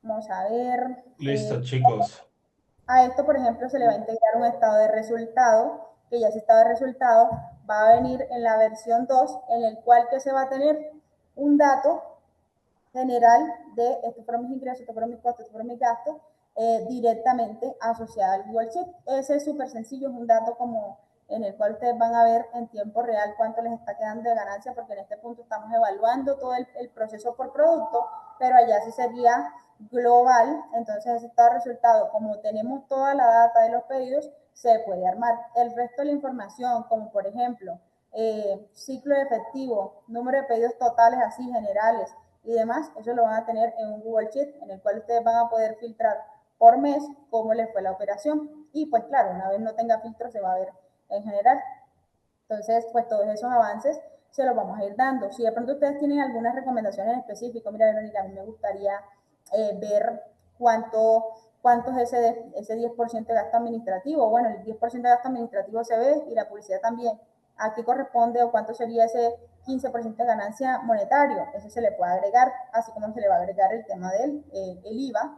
Vamos a ver. Listo, chicos. A esto, por ejemplo, se le va a integrar un estado de resultado, que ya ese estado de resultado va a venir en la versión 2, en el cual que se va a tener un dato general de estos fueron mis ingresos, estos fueron mis costos, estos fueron mis gastos, directamente asociado al Google Sheet. Ese es súper sencillo, es un dato como en el cual ustedes van a ver en tiempo real cuánto les está quedando de ganancia, porque en este punto estamos evaluando todo el proceso por producto, pero allá sí sería global. Entonces ese estado de resultado, como tenemos toda la data de los pedidos, se puede armar. El resto de la información, como por ejemplo ciclo efectivo, número de pedidos totales así generales y demás, eso lo van a tener en un Google Sheet, en el cual ustedes van a poder filtrar por mes cómo les fue la operación. Y pues claro, una vez no tenga filtro, se va a ver en general. Entonces, pues todos esos avances se los vamos a ir dando. Si de pronto ustedes tienen algunas recomendaciones específicas, mira, Verónica, a mí me gustaría ver cuánto, ¿cuánto es ese 10% de gasto administrativo? Bueno, el 10% de gasto administrativo se ve y la publicidad también. ¿A qué corresponde o cuánto sería ese 15% de ganancia monetario? Eso se le puede agregar, así como se le va a agregar el tema del el IVA,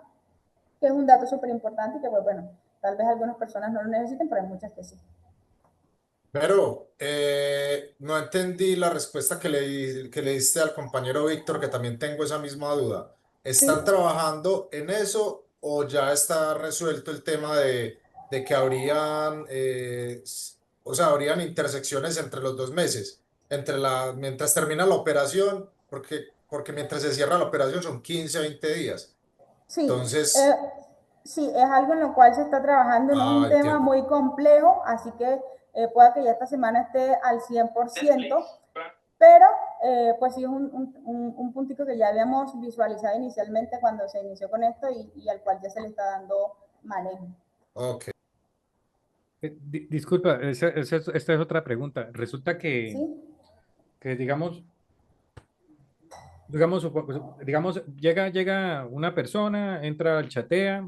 que es un dato súper importante y que, pues bueno, tal vez algunas personas no lo necesiten, pero hay muchas que sí. Pero no entendí la respuesta que le diste al compañero Víctor, que también tengo esa misma duda. ¿Sí? ¿Están trabajando en eso o ya está resuelto el tema de que habrían, o sea, habrían intersecciones entre los 2 meses, mientras termina la operación, porque mientras se cierra la operación son 15 20 días. Sí, Entonces, sí, es algo en lo cual se está trabajando, no es un tema entiendo. muy complejo, así que pueda que ya esta semana esté al 100%, pero pues sí es un puntito que ya habíamos visualizado inicialmente cuando se inició con esto y al cual ya se le está dando manejo. Ok. Disculpa, esta es otra pregunta. Resulta ¿Sí? que digamos, llega una persona, entra al chatea,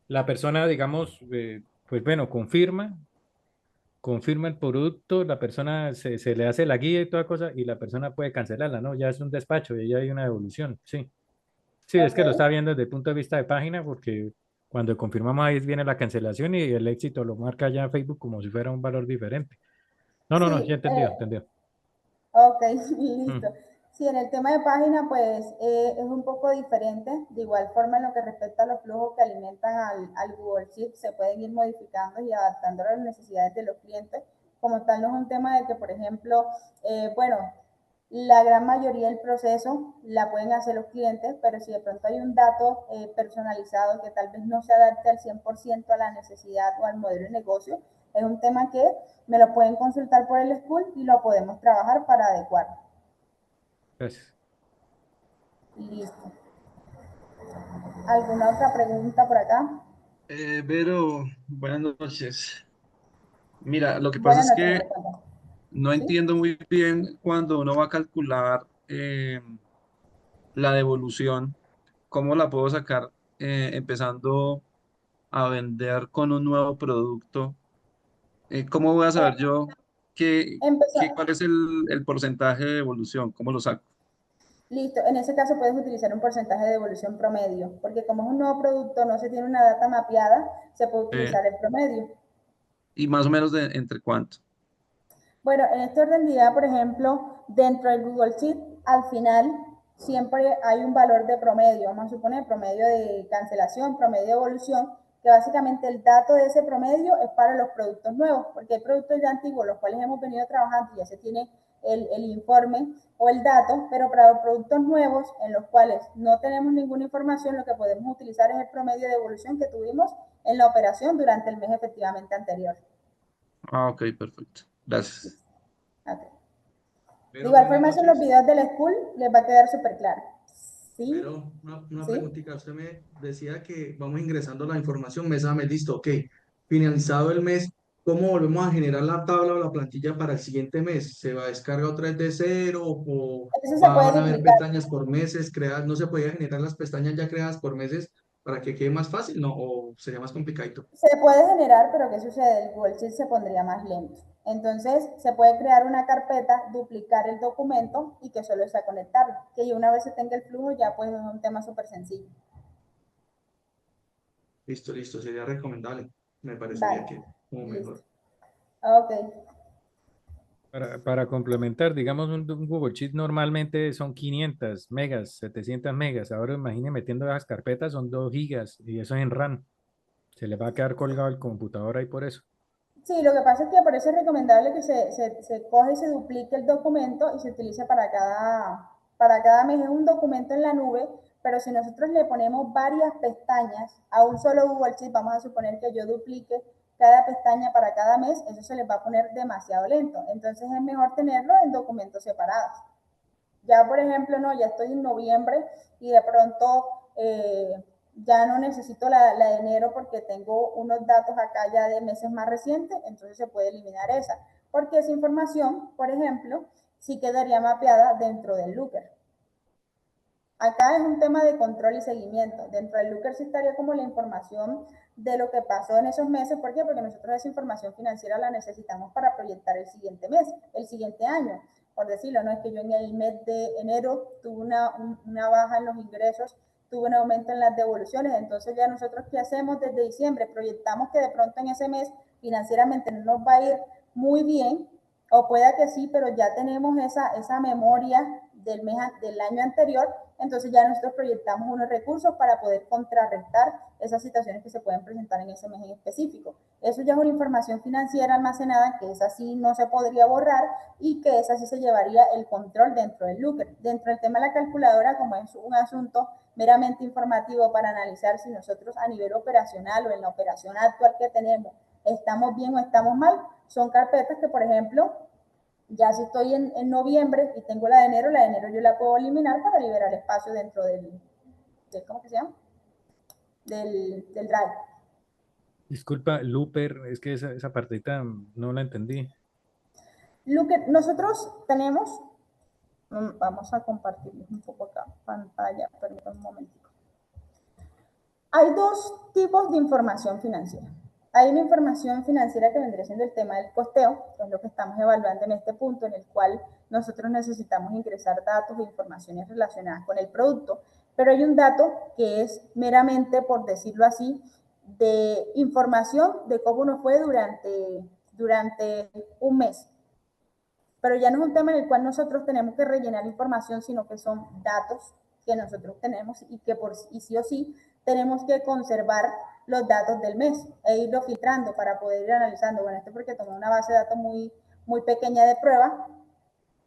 la persona, digamos, pues bueno, confirma el producto, la persona se le hace la guía y toda cosa, y la persona puede cancelarla, ¿no? Ya es un despacho y ya hay una devolución, sí. Sí, es Ok. que lo está viendo desde el punto de vista de página, porque cuando confirmamos ahí viene la cancelación y el éxito lo marca ya Facebook como si fuera un valor diferente. No, no, no, ya Sí, entendido, entendido. ok, Mm, listo. Sí, en el tema de página, pues es un poco diferente. De igual forma, en lo que respecta a los flujos que alimentan al Google Sheet, se pueden ir modificando y adaptando a las necesidades de los clientes. Como tal, no es un tema de que, por ejemplo, bueno, la gran mayoría del proceso la pueden hacer los clientes, pero si de pronto hay un dato personalizado que tal vez no se adapte al 100% a la necesidad o al modelo de negocio, es un tema que me lo pueden consultar por el school y lo podemos trabajar para adecuar. gracias. Listo. ¿Alguna otra pregunta por acá? Vero, buenas noches. Mira, lo que pasa Buenas es noches, que me cuenta. no ¿Sí? entiendo muy bien cuando uno va a calcular la devolución, cómo la puedo sacar empezando a vender con un nuevo producto. ¿Cómo voy a saber yo Empezó. cuál es el porcentaje de devolución? ¿Cómo lo saco? Listo. En ese caso puedes utilizar un porcentaje de devolución promedio, porque como es un nuevo producto, no se tiene una data mapeada, se puede Eh, utilizar el promedio. y más o menos entre cuánto. Bueno, en este orden de idea, por ejemplo, dentro del Google Sheet, al final siempre hay un valor de promedio, vamos a suponer promedio de cancelación, promedio de evolución, que básicamente el dato de ese promedio es para los productos nuevos, porque hay productos ya antiguos, los cuales hemos venido trabajando y ya se tiene el informe o el dato, pero para los productos nuevos en los cuales no tenemos ninguna información, lo que podemos utilizar es el promedio de evolución que tuvimos en la operación durante el mes efectivamente anterior. Ah, ok, perfecto. Gracias. Okay. De Pero igual buenas forma, eso en los noches. videos del school les va a quedar súper claro. ¿Sí? Pero una ¿Sí? preguntita. Usted me decía que vamos ingresando la información mes a mes. Listo, ok. Finalizado el mes, ¿cómo volvemos a generar la tabla o la plantilla para el siguiente mes? ¿Se va a descargar otra vez de cero o Eso se puede van a haber duplicar. pestañas por meses creadas? ¿No se podía generar las pestañas ya creadas por meses para que quede más fácil? ¿No? ¿O sería más complicadito? Se puede generar, pero ¿qué sucede? El Google Sheet se pondría más lento. Entonces, se puede crear una carpeta, duplicar el documento y que solo sea conectarlo. Que una vez se tenga el flujo, ya pues es un tema súper sencillo. Listo, listo. Sería recomendable. Me parecería Vale, que como listo. mejor. Ok. Para complementar, digamos, un Google Sheet normalmente son 500 megas, 700 megas. Ahora imagine metiendo las carpetas, son 2 gigas y eso es en RAM. Se le va a quedar colgado el computador ahí por eso. Sí, lo que pasa es que por eso es recomendable que se coge y se duplique el documento y se utilice para cada mes. Es un documento en la nube, pero si nosotros le ponemos varias pestañas a un solo Google Sheet, vamos a suponer que yo duplique cada pestaña para cada mes, eso se les va a poner demasiado lento. Entonces es mejor tenerlo en documentos separados. Ya, por ejemplo, no, ya estoy en noviembre y de pronto ya no necesito la de enero porque tengo unos datos acá ya de meses más recientes, entonces se puede eliminar esa. Porque esa información, por ejemplo, sí quedaría mapeada dentro del Looker. Acá es un tema de control y seguimiento. Dentro del Looker sí estaría como la información de lo que pasó en esos meses. ¿Por qué? Porque nosotros esa información financiera la necesitamos para proyectar el siguiente mes, el siguiente año. Por decirlo, no es que yo en el mes de enero tuve una baja en los ingresos, tuve un aumento en las devoluciones. Entonces ya nosotros, ¿qué hacemos desde diciembre? Proyectamos que de pronto en ese mes financieramente no nos va a ir muy bien, o pueda que sí, pero ya tenemos esa memoria del año anterior. Entonces ya nosotros proyectamos unos recursos para poder contrarrestar esas situaciones que se pueden presentar en ese mes en específico. Eso ya es una información financiera almacenada, que esa sí no se podría borrar y que esa sí se llevaría el control dentro del Looker. Dentro del tema de la calculadora, como es un asunto meramente informativo para analizar si nosotros a nivel operacional o en la operación actual que tenemos estamos bien o estamos mal, son carpetas que, por ejemplo, ya si estoy en noviembre y tengo la de enero yo la puedo eliminar para liberar espacio dentro ¿cómo que se llama? Del drive. Disculpa, Looper, es que esa partita no la entendí. Lo que nosotros tenemos, vamos a compartirles un poco acá, pantalla, permítanme un momentito. Hay dos tipos de información financiera. Hay una información financiera que vendría siendo el tema del costeo, que es lo que estamos evaluando en este punto, en el cual nosotros necesitamos ingresar datos e informaciones relacionadas con el producto, pero hay un dato que es meramente, por decirlo así, de información de cómo nos fue durante un mes. Pero ya no es un tema en el cual nosotros tenemos que rellenar información, sino que son datos que nosotros tenemos y sí o sí tenemos que conservar los datos del mes e irlo filtrando para poder ir analizando. Bueno, esto porque tomé una base de datos muy pequeña de prueba,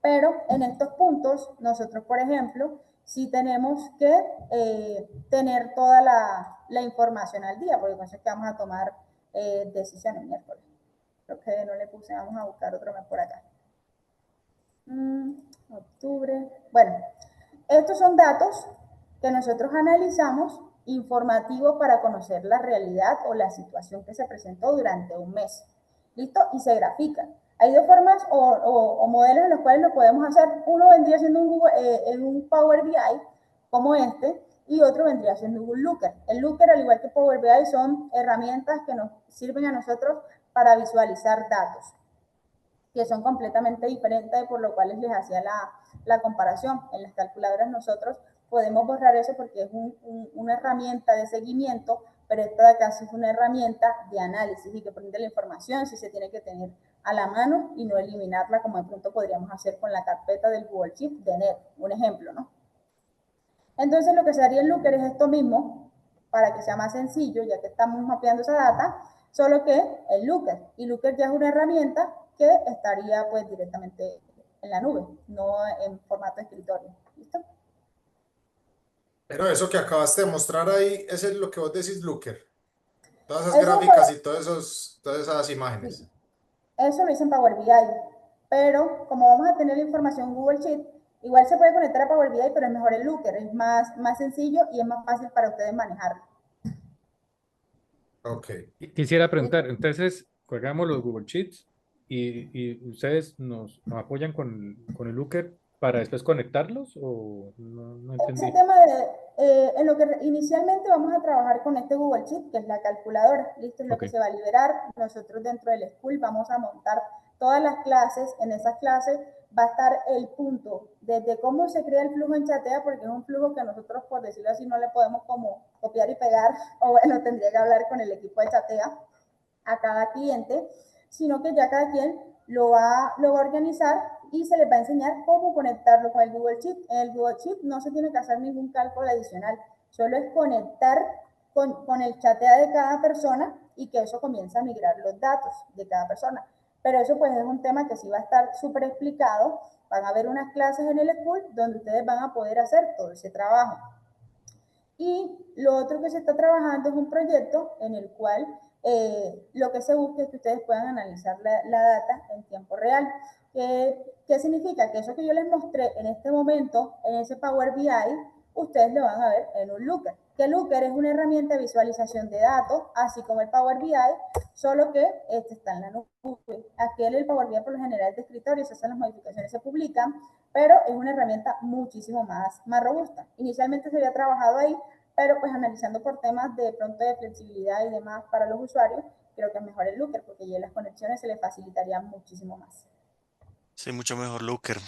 pero en estos puntos nosotros, por ejemplo, sí tenemos que tener toda la información al día, porque con eso es que vamos a tomar decisiones miércoles. Creo que no le puse, vamos a buscar otro mes por acá. Octubre. Bueno, estos son datos que nosotros analizamos informativos para conocer la realidad o la situación que se presentó durante un mes. ¿Listo? Y se grafican. Hay dos formas o modelos en los cuales lo podemos hacer. Uno vendría siendo en un Power BI como este, y otro vendría siendo un Looker. El Looker, al igual que Power BI, son herramientas que nos sirven a nosotros para visualizar datos, que son completamente diferentes, por lo cual les hacía la comparación. En las calculadoras nosotros podemos borrar eso porque es una herramienta de seguimiento, pero esta de acá sí es una herramienta de análisis y que prende la información si se tiene que tener a la mano y no eliminarla como de pronto podríamos hacer con la carpeta del Google Sheet de enero, un ejemplo, ¿no? Entonces lo que se haría en Looker es esto mismo, para que sea más sencillo, ya que estamos mapeando esa data, solo que el Looker. Y Looker ya es una herramienta que estaría pues directamente en la nube, no en formato de escritorio. ¿Listo? Pero eso que acabaste de mostrar ahí, ese es lo que vos decís, Looker. Todas esas Eso, gráficas y todas esas imágenes. sí, eso lo hice en Power BI, pero como vamos a tener la información en Google Sheet, igual se puede conectar a Power BI, pero es mejor el Looker, es más sencillo y es más fácil para ustedes manejarlo. Ok. Quisiera preguntar, entonces, colgamos los Google Sheets y ustedes nos apoyan con el Looker para después conectarlos o no Ese entendí. tema en lo que inicialmente vamos a trabajar con este Google Sheet, que es la calculadora, listo, es lo Ok, que se va a liberar. Nosotros dentro del school vamos a montar todas las clases. En esas clases va a estar el punto desde cómo se crea el flujo en Chatea, porque es un flujo que nosotros, por decirlo así, no le podemos como copiar y pegar, o bueno, tendría que hablar con el equipo de Chatea a cada cliente, sino que ya cada quien lo va a organizar y se les va a enseñar cómo conectarlo con el Google Sheet. En el Google Sheet no se tiene que hacer ningún cálculo adicional, solo es conectar con el chatea de cada persona y que eso comienza a migrar los datos de cada persona. Pero eso pues es un tema que sí va a estar súper explicado. Van a haber unas clases en el school donde ustedes van a poder hacer todo ese trabajo. Y lo otro que se está trabajando es un proyecto en el cual lo que se busca es que ustedes puedan analizar la data en tiempo real. ¿Qué significa? Que eso que yo les mostré en este momento, en ese Power BI, ustedes lo van a ver en un Looker. Que Looker es una herramienta de visualización de datos, así como el Power BI, solo que este está en la nube. Aquel, el Power BI por lo general es de escritorio, esas son las modificaciones se publican, pero es una herramienta muchísimo más robusta. Inicialmente se había trabajado ahí, pero pues analizando por temas de pronto de flexibilidad y demás para los usuarios, creo que es mejor el Looker, porque ya las conexiones se le facilitarían muchísimo más. Sí, mucho mejor Looker.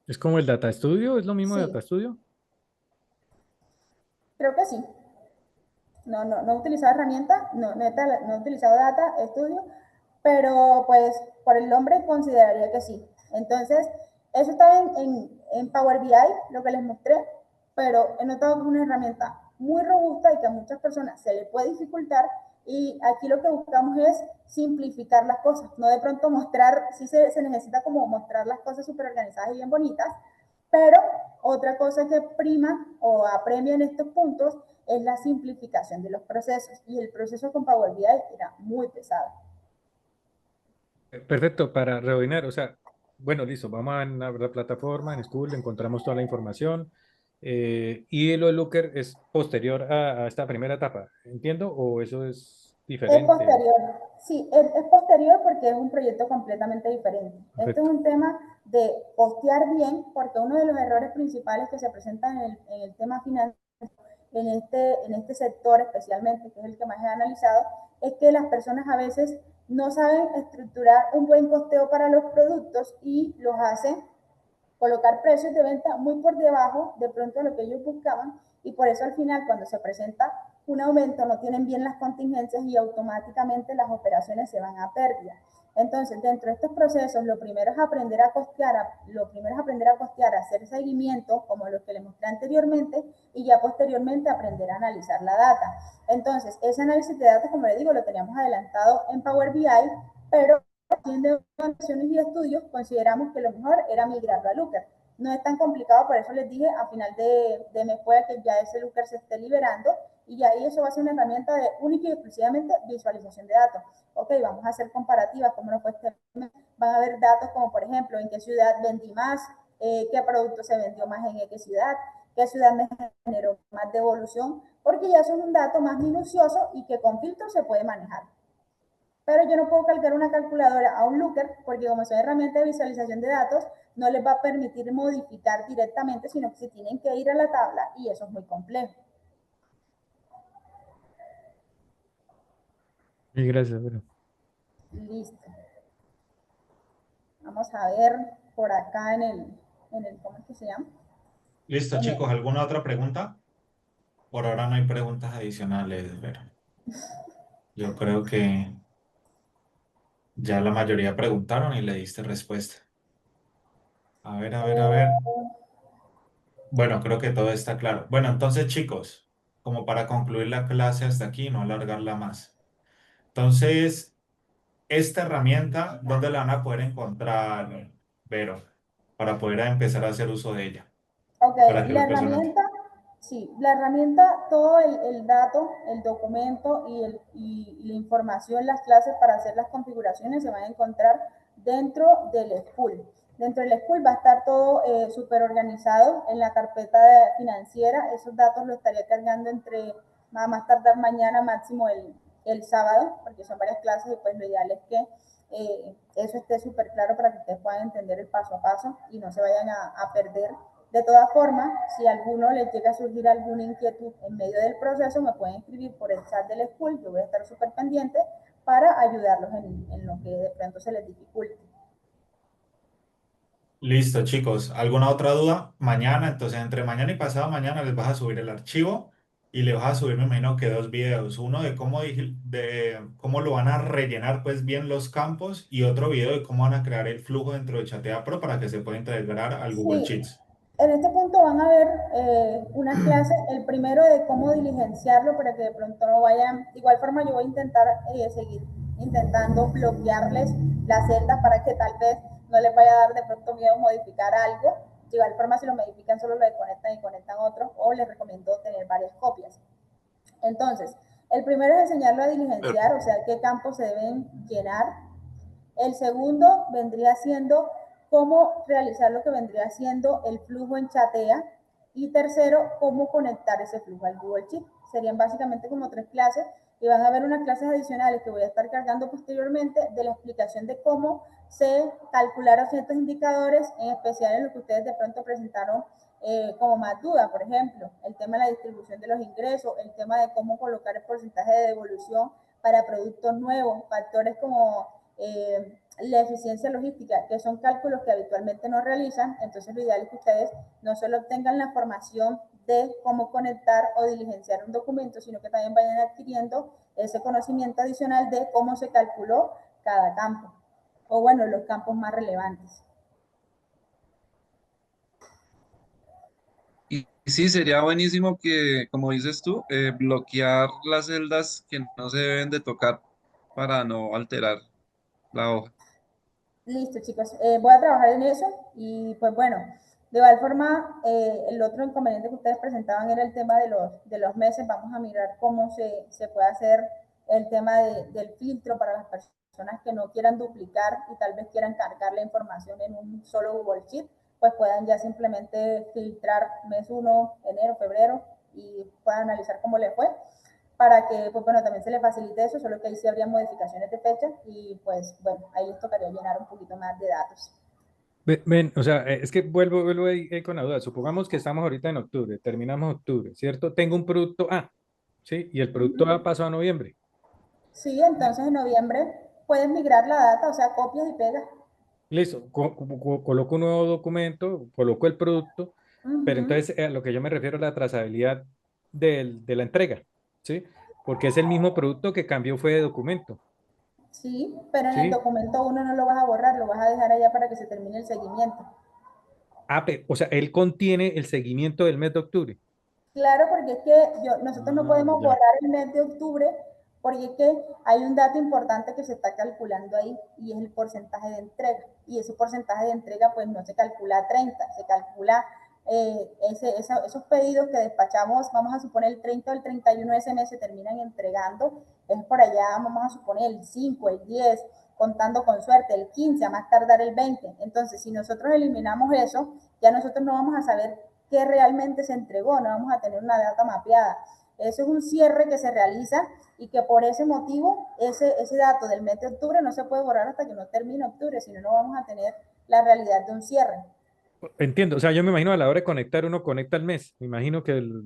¿Es como el Data Studio? ¿Es lo mismo de Sí, Data Studio? creo que sí. No he utilizado herramientas, no he utilizado Data Studio, pero pues por el nombre consideraría que sí. Entonces, eso está en Power BI, lo que les mostré, pero he notado que es una herramienta muy robusta y que a muchas personas se le puede dificultar, y aquí lo que buscamos es simplificar las cosas, no de pronto mostrar, sí se necesita como mostrar las cosas súper organizadas y bien bonitas, pero otra cosa que prima o apremia en estos puntos es la simplificación de los procesos, y el proceso con Power BI era muy pesado. Perfecto, para rebobinar, o sea, bueno, listo, vamos a la plataforma, en School, encontramos toda la información, y lo de Looker es posterior a esta primera etapa, ¿entiendo? ¿O eso es Es diferente? posterior, sí, es posterior porque es un proyecto completamente diferente. Esto es Perfecto. un tema de postear bien, porque uno de los errores principales que se presentan en el tema financiero, en este sector especialmente, que es el que más he analizado, es que las personas a veces no saben estructurar un buen costeo para los productos y los hacen colocar precios de venta muy por debajo de pronto de lo que ellos buscaban, y por eso al final cuando se presenta un aumento no tienen bien las contingencias y automáticamente las operaciones se van a pérdida. Entonces, dentro de estos procesos, lo primero es aprender a costear, a hacer seguimiento, como lo que les mostré anteriormente, y ya posteriormente aprender a analizar la data. Entonces, ese análisis de datos, como les digo, lo teníamos adelantado en Power BI, pero haciendo evaluaciones y estudios, consideramos que lo mejor era migrarlo a Looker. No es tan complicado, por eso les dije a final de mes puede que ya ese Looker se esté liberando, y ahí eso va a ser una herramienta de única y exclusivamente visualización de datos. Ok, vamos a hacer comparativas, cómo nos fue este mes. Van a haber datos como, por ejemplo, en qué ciudad vendí más, qué producto se vendió más en qué ciudad me generó más devolución, porque ya son un dato más minucioso y que con filtros se puede manejar. Pero yo no puedo calcar una calculadora a un Looker, porque como son herramientas de visualización de datos, no les va a permitir modificar directamente, sino que se tienen que ir a la tabla, y eso es muy complejo. Sí, gracias, bueno. Listo. Vamos a ver por acá ¿cómo es que se llama? Listo, En el, chicos, ¿alguna otra pregunta? Por ahora no hay preguntas adicionales, pero yo creo que ya la mayoría preguntaron y le diste respuesta. A ver, a ver, a ver. Bueno, creo que todo está claro. Bueno, entonces, chicos, como para concluir la clase hasta aquí, no alargarla más. Entonces, esta herramienta, ¿dónde la van a poder encontrar, Vero? Para poder empezar a hacer uso de ella, ok, para que la las personas... herramienta, sí, la herramienta, todo el dato, el documento y la información, las clases para hacer las configuraciones se van a encontrar dentro del School. Dentro del School va a estar todo súper organizado en la carpeta financiera. Esos datos los estaría cargando entre nada más tardar mañana, máximo el sábado, porque son varias clases, y pues lo ideal es que eso esté súper claro para que ustedes puedan entender el paso a paso y no se vayan a perder. De todas formas, si a alguno les llega a surgir alguna inquietud en medio del proceso, me pueden escribir por el chat del School, yo voy a estar súper pendiente para ayudarlos en lo que de pronto se les dificulte. Listo, chicos. ¿Alguna otra duda? Mañana, entonces entre mañana y pasado mañana les vas a subir el archivo y le vas a subir, me imagino que dos videos. Uno de de cómo lo van a rellenar pues bien los campos, y otro video de cómo van a crear el flujo dentro de Chatea Pro para que se pueda integrar al Google Sí, Sheets. en este punto van a ver unas clases, el primero de cómo diligenciarlo para que de pronto no vayan. De igual forma yo voy a intentar seguir intentando bloquearles las celdas para que tal vez no les vaya a dar de pronto miedo modificar algo. De igual forma, si lo modifican solo lo desconectan y conectan otro, o les recomiendo tener varias copias. Entonces, el primero es enseñarlo a Pero, diligenciar, o sea, qué campos se deben llenar. El segundo vendría siendo cómo realizar lo que vendría siendo el flujo en Chatea. Y tercero, cómo conectar ese flujo al Google Sheet. Serían básicamente como tres clases Y van a haber unas clases adicionales que voy a estar cargando posteriormente de la explicación de cómo se calcularon ciertos indicadores, en especial en lo que ustedes de pronto presentaron como más duda, por ejemplo, el tema de la distribución de los ingresos, el tema de cómo colocar el porcentaje de devolución para productos nuevos, factores como la eficiencia logística, que son cálculos que habitualmente no realizan. Entonces lo ideal es que ustedes no solo obtengan la formación de cómo conectar o diligenciar un documento, sino que también vayan adquiriendo ese conocimiento adicional de cómo se calculó cada campo, o bueno, los campos más relevantes. Y sí, sería buenísimo que, como dices tú, bloquear las celdas que no se deben de tocar para no alterar la hoja. Listo, chicos. Voy a trabajar en eso y pues bueno, de igual forma, el otro inconveniente que ustedes presentaban era el tema de los meses. Vamos a mirar cómo se puede hacer el tema del filtro para las personas que no quieran duplicar y tal vez quieran cargar la información en un solo Google Sheet, pues puedan ya simplemente filtrar mes 1, enero, febrero y puedan analizar cómo les fue para que, pues bueno, también se les facilite eso, solo que ahí sí habría modificaciones de fecha y pues bueno, ahí les tocaría llenar un poquito más de datos. Ven, o sea, es que vuelvo ahí con la duda. Supongamos que estamos ahorita en octubre, terminamos octubre, ¿cierto? Tengo un producto A, ¿sí? Y el producto A pasó a noviembre. Sí, entonces en noviembre puedes migrar la data, o sea, copias y pegas. Listo, coloco un nuevo documento, coloco el producto, pero Uh-huh. entonces a lo que yo me refiero es la trazabilidad de la entrega, ¿sí? Porque es el mismo producto que cambió fue de documento, Sí, pero en el ¿sí? documento uno no lo vas a borrar, lo vas a dejar allá para que se termine el seguimiento. Ah, o sea, él contiene el seguimiento del mes de octubre. Claro, porque es que nosotros no Ah, podemos ya. borrar el mes de octubre porque es que hay un dato importante que se está calculando ahí y es el porcentaje de entrega. Y ese porcentaje de entrega pues no se calcula a 30, se calcula esos pedidos que despachamos, vamos a suponer el 30 o el 31 de ese mes se terminan entregando, es por allá, vamos a suponer el 5, el 10, contando con suerte, el 15, a más tardar el 20. Entonces, si nosotros eliminamos eso, ya nosotros no vamos a saber qué realmente se entregó, no vamos a tener una data mapeada. Eso es un cierre que se realiza y que por ese motivo ese dato del mes de octubre no se puede borrar hasta que no termine octubre, si no, no vamos a tener la realidad de un cierre. Entiendo, o sea, yo me imagino a la hora de conectar, uno conecta el mes. Me imagino que lo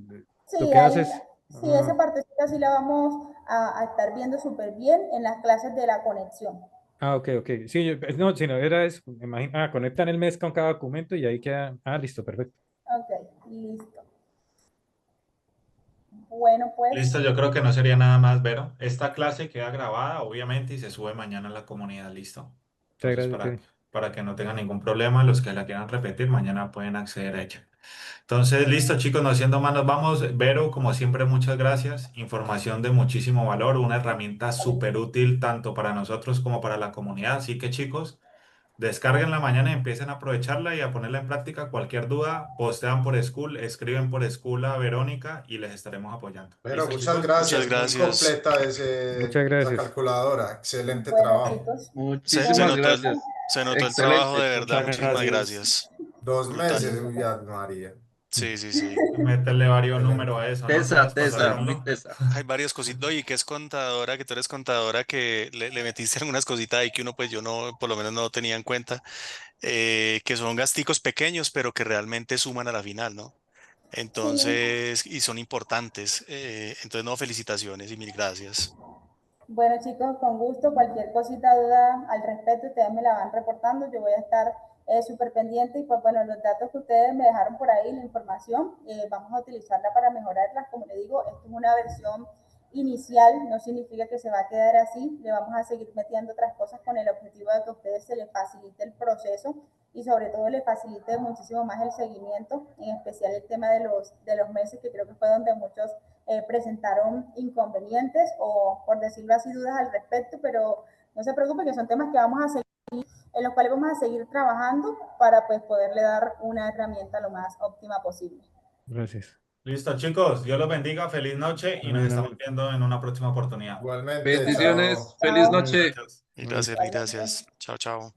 Sí, que ahí, hace es... sí, esa Ah, partecita sí la vamos a estar viendo súper bien en las clases de la conexión. ok, ok. Sí, no, si no era eso, me imagino, conectan el mes con cada documento y ahí queda, listo, perfecto. Ok, listo. Bueno, pues, Listo, yo creo que no sería nada más, Vero. Esta clase queda grabada, obviamente, y se sube mañana a la comunidad, ¿listo? Muchas Entonces, gracias, Kevin. para que no tengan ningún problema, los que la quieran repetir, mañana pueden acceder a ella. Entonces, listo, chicos, no siendo más, nos vamos. Vero, como siempre, muchas gracias. Información de muchísimo valor, una herramienta súper útil tanto para nosotros como para la comunidad. Así que, chicos, descarguen la mañana y empiecen a aprovecharla y a ponerla en práctica. Cualquier duda, postean por School, escriben por School a Verónica y les estaremos apoyando. Pero ¿Listo, muchas chicos? Muchas gracias, muy gracias. completa Muchas esa gracias. calculadora, excelente bueno, trabajo. chicos. Se Muchísimas notó gracias. se notó el trabajo Excelente. de verdad. Muchas Muchísimas gracias. gracias. Dos Brutal. meses, uy, María. Sí, sí, sí. Métele varios números Excelente. a eso, ¿no? ¿Cómo Tesa, es tesa, pasar, muy no? tesa. Hay varios cositas. Oye, que es contadora, que tú eres contadora, que le metiste algunas cositas ahí que uno, pues yo no, por lo menos no tenía en cuenta, que son gasticos pequeños, pero que realmente suman a la final, ¿no? Sí, Entonces, y son importantes. Entonces, no, felicitaciones y mil gracias. bueno, chicos, con gusto. Cualquier cosita, duda al respecto, ustedes me la van reportando. Yo voy a estar súper pendiente y pues bueno, los datos que ustedes me dejaron por ahí, la información, vamos a utilizarla para mejorarlas. Como le digo, esto es una versión inicial, no significa que se va a quedar así. Le vamos a seguir metiendo otras cosas con el objetivo de que a ustedes se les facilite el proceso y sobre todo les facilite muchísimo más el seguimiento, en especial el tema de los meses, que creo que fue donde muchos presentaron inconvenientes o, por decirlo así, dudas al respecto, pero no se preocupen que son temas que vamos a seguir, en los cuales vamos a seguir trabajando para pues poderle dar una herramienta lo más óptima posible. Gracias. Listo, chicos, Dios los bendiga, feliz noche y nos estamos Buenamente. viendo en una próxima oportunidad. Igualmente, Bendiciones. chao. Feliz Chao. Buenas noche. noches. Mil gracias, mil Igualmente. gracias. Chao, chao.